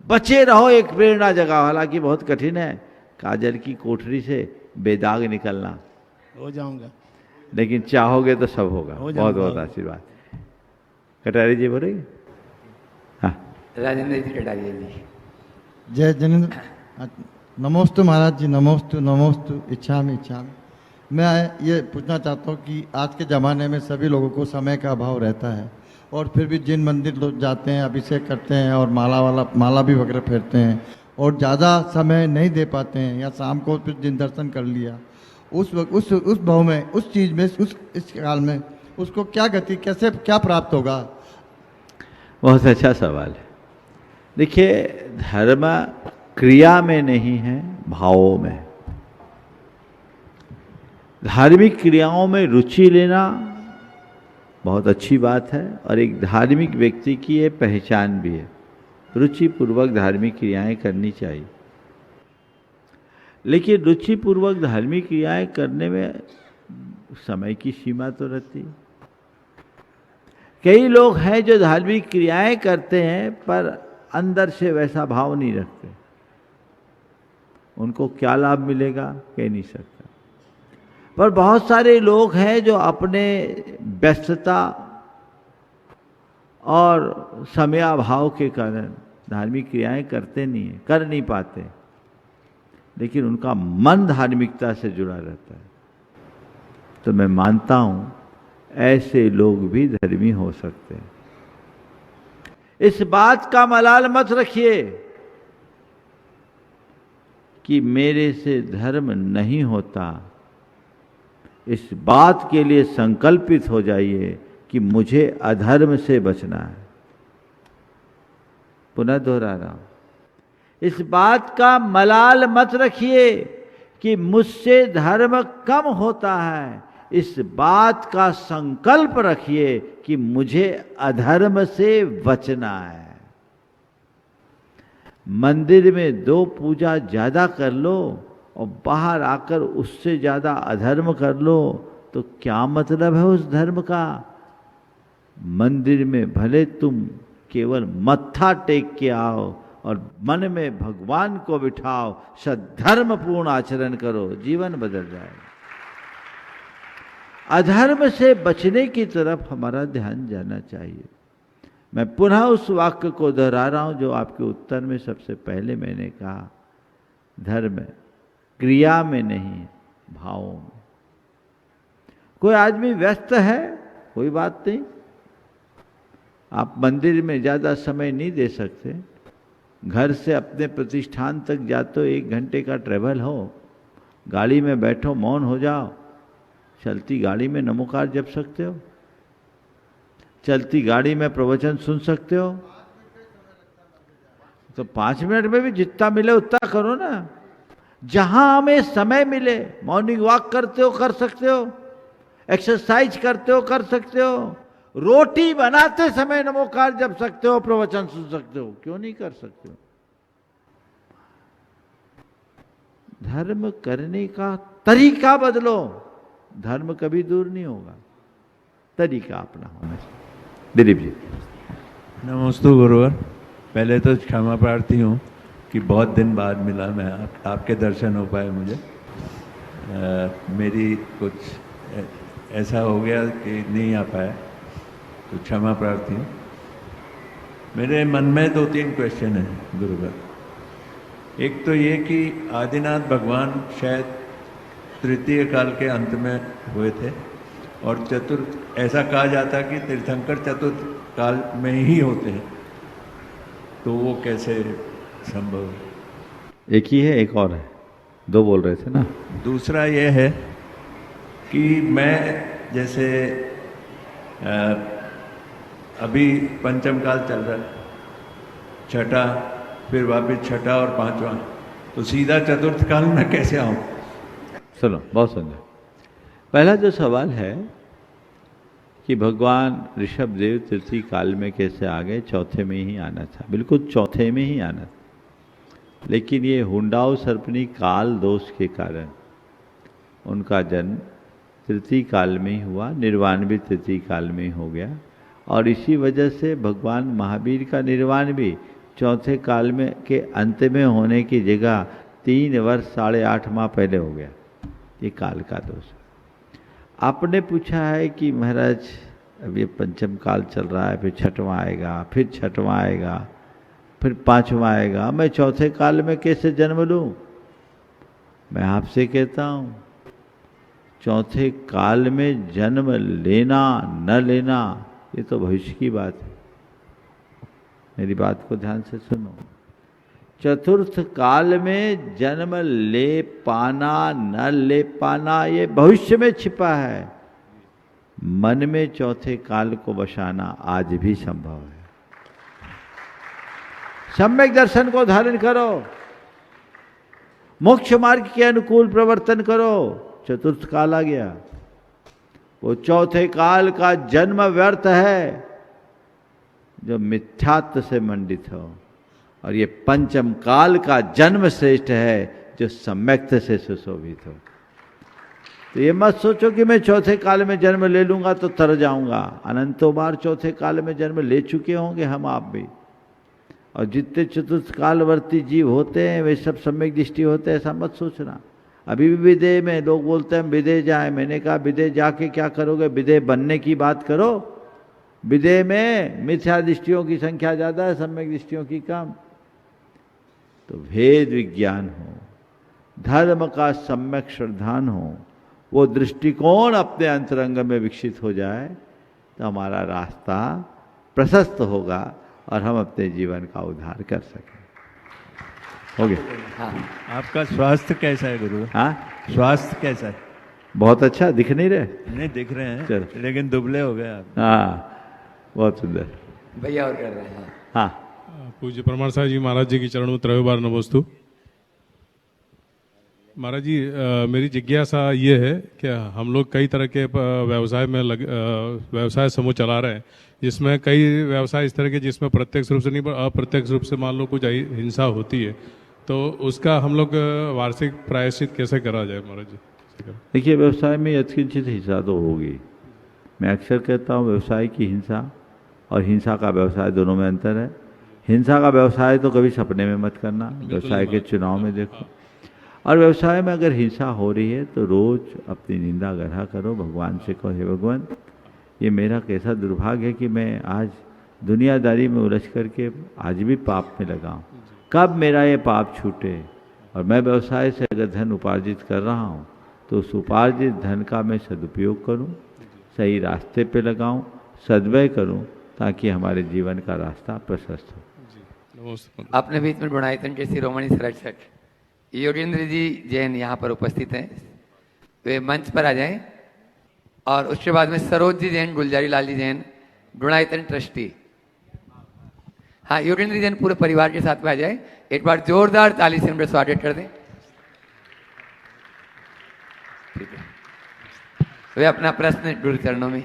बचे रहो, एक प्रेरणा जगह। हालांकि बहुत कठिन है काजल की कोठरी से बेदाग निकलना। हो जाऊंगा, लेकिन चाहोगे तो सब होगा। बहुत बहुत आशीर्वाद। कटारी जी बोलेंगे? हाँ, राजेंद्र जी कटारिया जी। जय जिनेन्द्र। नमोस्तु महाराज जी, नमोस्तु नमोस्तु, इच्छामि इच्छामि। मैं ये पूछना चाहता हूँ कि आज के ज़माने में सभी लोगों को समय का अभाव रहता है और फिर भी जिन मंदिर लोग जाते हैं, अभिषेक करते हैं और माला भी वगैरह फेरते हैं और ज़्यादा समय नहीं दे पाते हैं, या शाम को फिर दिन दर्शन कर लिया, उस वक्त उस भाव में, उस चीज़ में, इस काल में उसको क्या गति, कैसे क्या प्राप्त होगा? बहुत अच्छा सवाल है। देखिए, धर्म क्रिया में नहीं है, भावों में। धार्मिक क्रियाओं में रुचि लेना बहुत अच्छी बात है और एक धार्मिक व्यक्ति की ये पहचान भी है। रुचिपूर्वक धार्मिक क्रियाएं करनी चाहिए, लेकिन रुचिपूर्वक धार्मिक क्रियाएं करने में समय की सीमा तो रहती है। कई लोग हैं जो धार्मिक क्रियाएं करते हैं पर अंदर से वैसा भाव नहीं रखते, उनको क्या लाभ मिलेगा कह नहीं सकता। पर बहुत सारे लोग हैं जो अपने व्यस्तता और समयाभाव के कारण धार्मिक क्रियाएं करते नहीं हैं, कर नहीं पाते, लेकिन उनका मन धार्मिकता से जुड़ा रहता है। तो मैं मानता हूं ऐसे लोग भी धर्मी हो सकते हैं। इस बात का मलाल मत रखिए कि मेरे से धर्म नहीं होता। इस बात के लिए संकल्पित हो जाइए कि मुझे अधर्म से बचना है। पुनः दोहरा रहा हूं, इस बात का मलाल मत रखिए कि मुझसे धर्म कम होता है। इस बात का संकल्प रखिए कि मुझे अधर्म से बचना है। मंदिर में 2 पूजा ज्यादा कर लो और बाहर आकर उससे ज्यादा अधर्म कर लो तो क्या मतलब है उस धर्म का? मंदिर में भले तुम केवल मत्था टेक के आओ और मन में भगवान को बिठाओ, सद्धर्म पूर्ण आचरण करो, जीवन बदल जाएगा। अधर्म से बचने की तरफ हमारा ध्यान जाना चाहिए। मैं पुनः उस वाक्य को दोहरा रहा हूं जो आपके उत्तर में सबसे पहले मैंने कहा, धर्म क्रिया में नहीं, भावों में। कोई आदमी व्यस्त है, कोई बात नहीं, आप मंदिर में ज्यादा समय नहीं दे सकते, घर से अपने प्रतिष्ठान तक जाते हो 1 घंटे का ट्रेवल हो, गाड़ी में बैठो, मौन हो जाओ, चलती गाड़ी में नमोकार जप सकते हो, चलती गाड़ी में प्रवचन सुन सकते हो, तो 5 मिनट में भी जितना मिले उतना करो ना। जहां हमें समय मिले, मॉर्निंग वॉक करते हो कर सकते हो, एक्सरसाइज करते हो कर सकते हो, रोटी बनाते समय नमोकार जप सकते हो, प्रवचन सुन सकते हो, क्यों नहीं कर सकते हो? धर्म करने का तरीका बदलो, धर्म कभी दूर नहीं होगा, तरीका अपना होना चाहिए। दिलीप जी। नमस्ते गुरुवर। पहले तो क्षमा प्रार्थी हूँ कि बहुत दिन बाद मिला मैं, आपके दर्शन हो पाए मुझे। मेरी कुछ ऐसा हो गया कि नहीं आ पाया, तो क्षमा प्रार्थी हूँ। मेरे मन में 2-3 क्वेश्चन हैं गुरुवर। एक तो ये कि आदिनाथ भगवान शायद तृतीय काल के अंत में हुए थे और चतुर्थ, ऐसा कहा जाता कि तीर्थंकर चतुर्थ काल में ही होते हैं, तो वो कैसे संभव है? एक ही है, एक और है, 2 बोल रहे थे ना। दूसरा ये है कि मैं जैसे अभी पंचम काल चल रहा है, छठा, फिर वापिस छठा और 5वां, तो सीधा चतुर्थ काल में कैसे आऊँ? सुनो, बहुत सुंदर। पहला जो सवाल है कि भगवान ऋषभ देव तृतीय काल में कैसे आ गए, चौथे में ही आना था, बिल्कुल चौथे में ही आना था, लेकिन ये हुंडाओ सर्पनी काल दोष के कारण उनका जन्म तृतीय काल में ही हुआ, निर्वाण भी तृतीय काल में ही हो गया, और इसी वजह से भगवान महावीर का निर्वाण भी चौथे काल में के अंत में होने की जगह 3 वर्ष 8.5 माह पहले हो गया। ये काल का दोष। आपने पूछा है कि महाराज अब ये पंचम काल चल रहा है, फिर छठवां आएगा, फिर छठवां आएगा, फिर पांचवा आएगा, मैं चौथे काल में कैसे जन्म लूं? मैं आपसे कहता हूं, चौथे काल में जन्म लेना न लेना ये तो भविष्य की बात है। मेरी बात को ध्यान से सुनो। चतुर्थ काल में जन्म ले पाना न ले पाना ये भविष्य में छिपा है। मन में चौथे काल को बसाना आज भी संभव है। सम्यक दर्शन को धारण करो, मोक्ष मार्ग के अनुकूल प्रवर्तन करो। चतुर्थ काल आ गया, वो चौथे काल का जन्म व्यर्थ है जो मिथ्यात्व से मंडित हो, और ये पंचम काल का जन्म श्रेष्ठ है जो सम्यक्त से सुशोभित हो। तो ये मत सोचो कि मैं चौथे काल में जन्म ले लूंगा तो तर जाऊंगा। अनंतों बार चौथे काल में जन्म ले चुके होंगे हम आप भी, और जितने चतुर्थ कालवर्ती जीव होते हैं वे सब सम्यक दृष्टि होते हैं, ऐसा मत सोचना। अभी भी विदेह में लोग बोलते हैं विदेह जाए, मैंने कहा विदेह जाके क्या करोगे? विदेह बनने की बात करो। विदेह में मिथ्या दृष्टियों की संख्या ज़्यादा है, सम्यक दृष्टियों की कम। तो भेद विज्ञान हो, धर्म का सम्यक श्रद्धान हो, वो दृष्टिकोण अपने अंतरंग में विकसित हो जाए तो हमारा रास्ता प्रशस्त होगा और हम अपने जीवन का उद्धार कर सकें। हो गया? हाँ। आपका स्वास्थ्य कैसा है गुरु? हाँ, स्वास्थ्य कैसा है? बहुत अच्छा। दिख नहीं रहे? नहीं दिख रहे हैं, चलो। लेकिन दुबले हो गए आप। हाँ, बहुत सुंदर। भैया और कर रहे हैं। हाँ, पूज्य परमार साहब जी महाराज जी की चरणों में त्रय बार नमोस्तु। महाराज जी, मेरी जिज्ञासा ये है कि हम लोग कई तरह के व्यवसाय में व्यवसाय समूह चला रहे हैं, जिसमें कई व्यवसाय इस तरह के जिसमें प्रत्यक्ष रूप से नहीं पर अप्रत्यक्ष रूप से मान लो कुछ हिंसा होती है, तो उसका हम लोग वार्षिक प्रायश्चित कैसे करा जाए महाराज जी? देखिए, व्यवसाय में यथकिंचित हिंसा तो होगी। मैं अक्सर कहता हूँ व्यवसाय की हिंसा और हिंसा का व्यवसाय दोनों में अंतर है। हिंसा का व्यवसाय तो कभी सपने में मत करना, व्यवसाय के चुनाव में देखो। और व्यवसाय में अगर हिंसा हो रही है तो रोज अपनी निंदा गढ़ा करो, भगवान से कहो, हे भगवान ये मेरा कैसा दुर्भाग्य है कि मैं आज दुनियादारी में उलझ करके आज भी पाप में लगा हूँ। कब मेरा ये पाप छूटे और मैं व्यवसाय से अगर धन उपार्जित कर रहा हूँ तो उस उपार्जित धन का मैं सदुपयोग करूँ, सही रास्ते पे लगाऊँ, सद्व्यय करूँ, ताकि हमारे जीवन का रास्ता प्रशस्त हो। अपने बीच में गुणायतन के शिरोमणि संरक्षक योगेंद्र जी जैन यहाँ पर उपस्थित हैं, वे मंच पर आ जाएं। और उसके बाद में सरोज जी जैन, गुलजारी लाल जी जैन, गुणायतन ट्रस्टी। हाँ, योगेंद्र जैन पूरे परिवार के साथ में आ जाए। एक बार जोरदार ताली से उनका स्वागत कर दें। ठीक है, वे अपना प्रश्न गुरु चरणों में।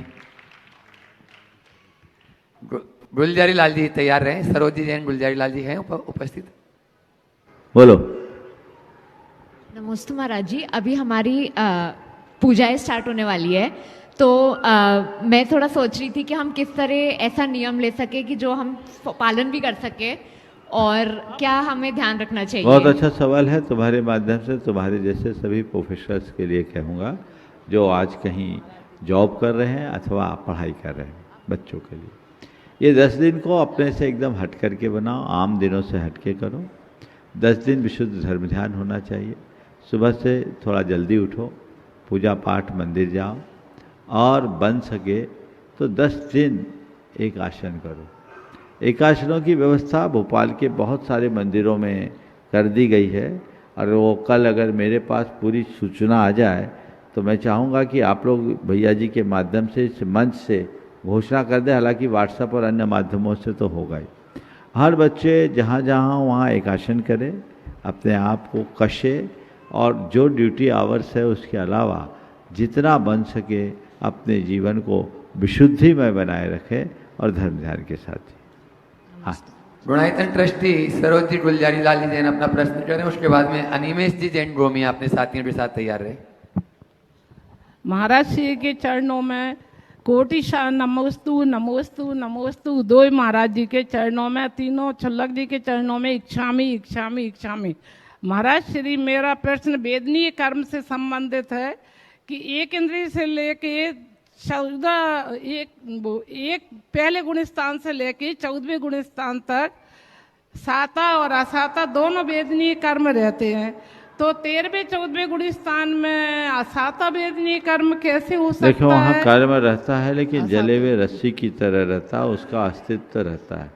गुलजारी लाल जी तैयार रहे। सरोज जी जैन, गुलजारी लाल जी हैं उपस्थित। बोलो। नमस्ते महाराज जी, अभी हमारी पूजाएं स्टार्ट होने वाली है, तो मैं थोड़ा सोच रही थी कि हम किस तरह ऐसा नियम ले सके कि जो हम पालन भी कर सके, और क्या हमें ध्यान रखना चाहिए? बहुत अच्छा सवाल है। तुम्हारे माध्यम से तुम्हारे जैसे सभी प्रोफेसर्स के लिए कहूँगा जो आज कहीं जॉब कर रहे हैं अथवा पढ़ाई कर रहे हैं, बच्चों के लिए ये 10 दिन को अपने से एकदम हट करके बनाओ, आम दिनों से हट के करो। 10 दिन विशुद्ध धर्म ध्यान होना चाहिए। सुबह से थोड़ा जल्दी उठो, पूजा पाठ मंदिर जाओ, और बन सके तो 10 दिन एक आसन करो। एकासनों की व्यवस्था भोपाल के बहुत सारे मंदिरों में कर दी गई है, और वो कल अगर मेरे पास पूरी सूचना आ जाए तो मैं चाहूँगा कि आप लोग भैया जी के माध्यम से इस मंच से घोषणा कर दें। हालांकि व्हाट्सएप और अन्य माध्यमों से तो होगा ही। हर बच्चे जहाँ जहाँ वहाँ एक आसन करे, अपने आप को कसे, और जो ड्यूटी आवर्स है उसके अलावा जितना बन सके अपने जीवन को विशुद्धि में बनाए रखे और धर्म ध्यान के साथ। हाँ, गुणायतन ट्रस्टी सरोज जी, गुलजारी लाल जी जैन अपना प्रश्न करें। उसके बाद में अनिमेश जी जैन गोमी अपने साथियों के साथ तैयार रहे। महाराज श्री के चरणों में कोटि नमोस्तु नमोस्तु नमोस्तु। दो महाराज जी के चरणों में, तीनों छल्लक जी के चरणों में इच्छामी इच्छामी इच्छामी। महाराज श्री, मेरा प्रश्न वेदनीय कर्म से संबंधित है कि एक इंद्रिय से लेके 14 एक पहले गुण स्थान से लेके 14वें गुण स्थान तक साता और असाता दोनों वेदनीय कर्म रहते हैं, तो 13वें 14वें गुण स्थान में असाता वेदनीय कर्म कैसे हो सकता है? देखो वहाँ कर्म रहता है लेकिन जले हुए रस्सी की तरह रहता है, उसका अस्तित्व रहता है।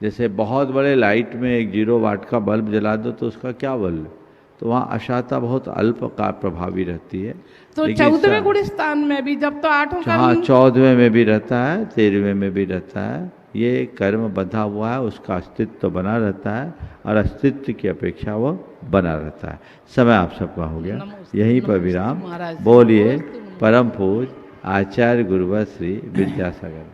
जैसे बहुत बड़े लाइट में 0 वाट का बल्ब जला दो तो उसका क्या बल्ब, तो वहाँ अशाता बहुत अल्प का प्रभावी रहती है। तो 14वें गुण स्थान में भी जब तो 8 हाँ 14वें में भी रहता है, 13वें में भी रहता है। ये कर्म बंधा हुआ है, उसका अस्तित्व बना रहता है और अस्तित्व की अपेक्षा वो बना रहता है। समय आप सबका हो गया, यहीं पर विराम। बोलिए परम पूज आचार्य गुरुवर श्री विद्यासागर।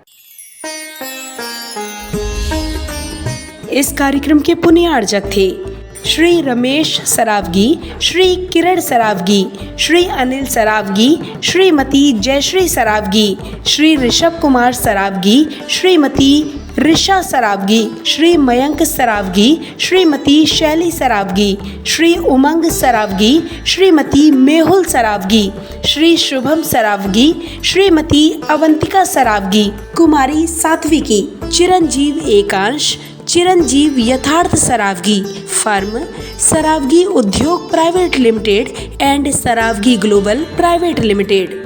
इस कार्यक्रम के पुण्यार्जक थे श्री रमेश सरावगी, श्री किरण सरावगी, श्री अनिल सरावगी, श्रीमती जयश्री सरावगी, श्री ऋषभ कुमार सरावगी, श्रीमती ऋषा सरावगी, श्री मयंक सरावगी, श्रीमती शैली सरावगी, श्री उमंग सरावगी, श्रीमती मेहुल सरावगी, श्री शुभम सरावगी, श्रीमती अवंतिका सरावगी, कुमारी सात्विकी, चिरंजीव एकांश, चिरंजीव यथार्थ Saraogi, firm Saraogi Udyog private limited and Saraogi global private limited.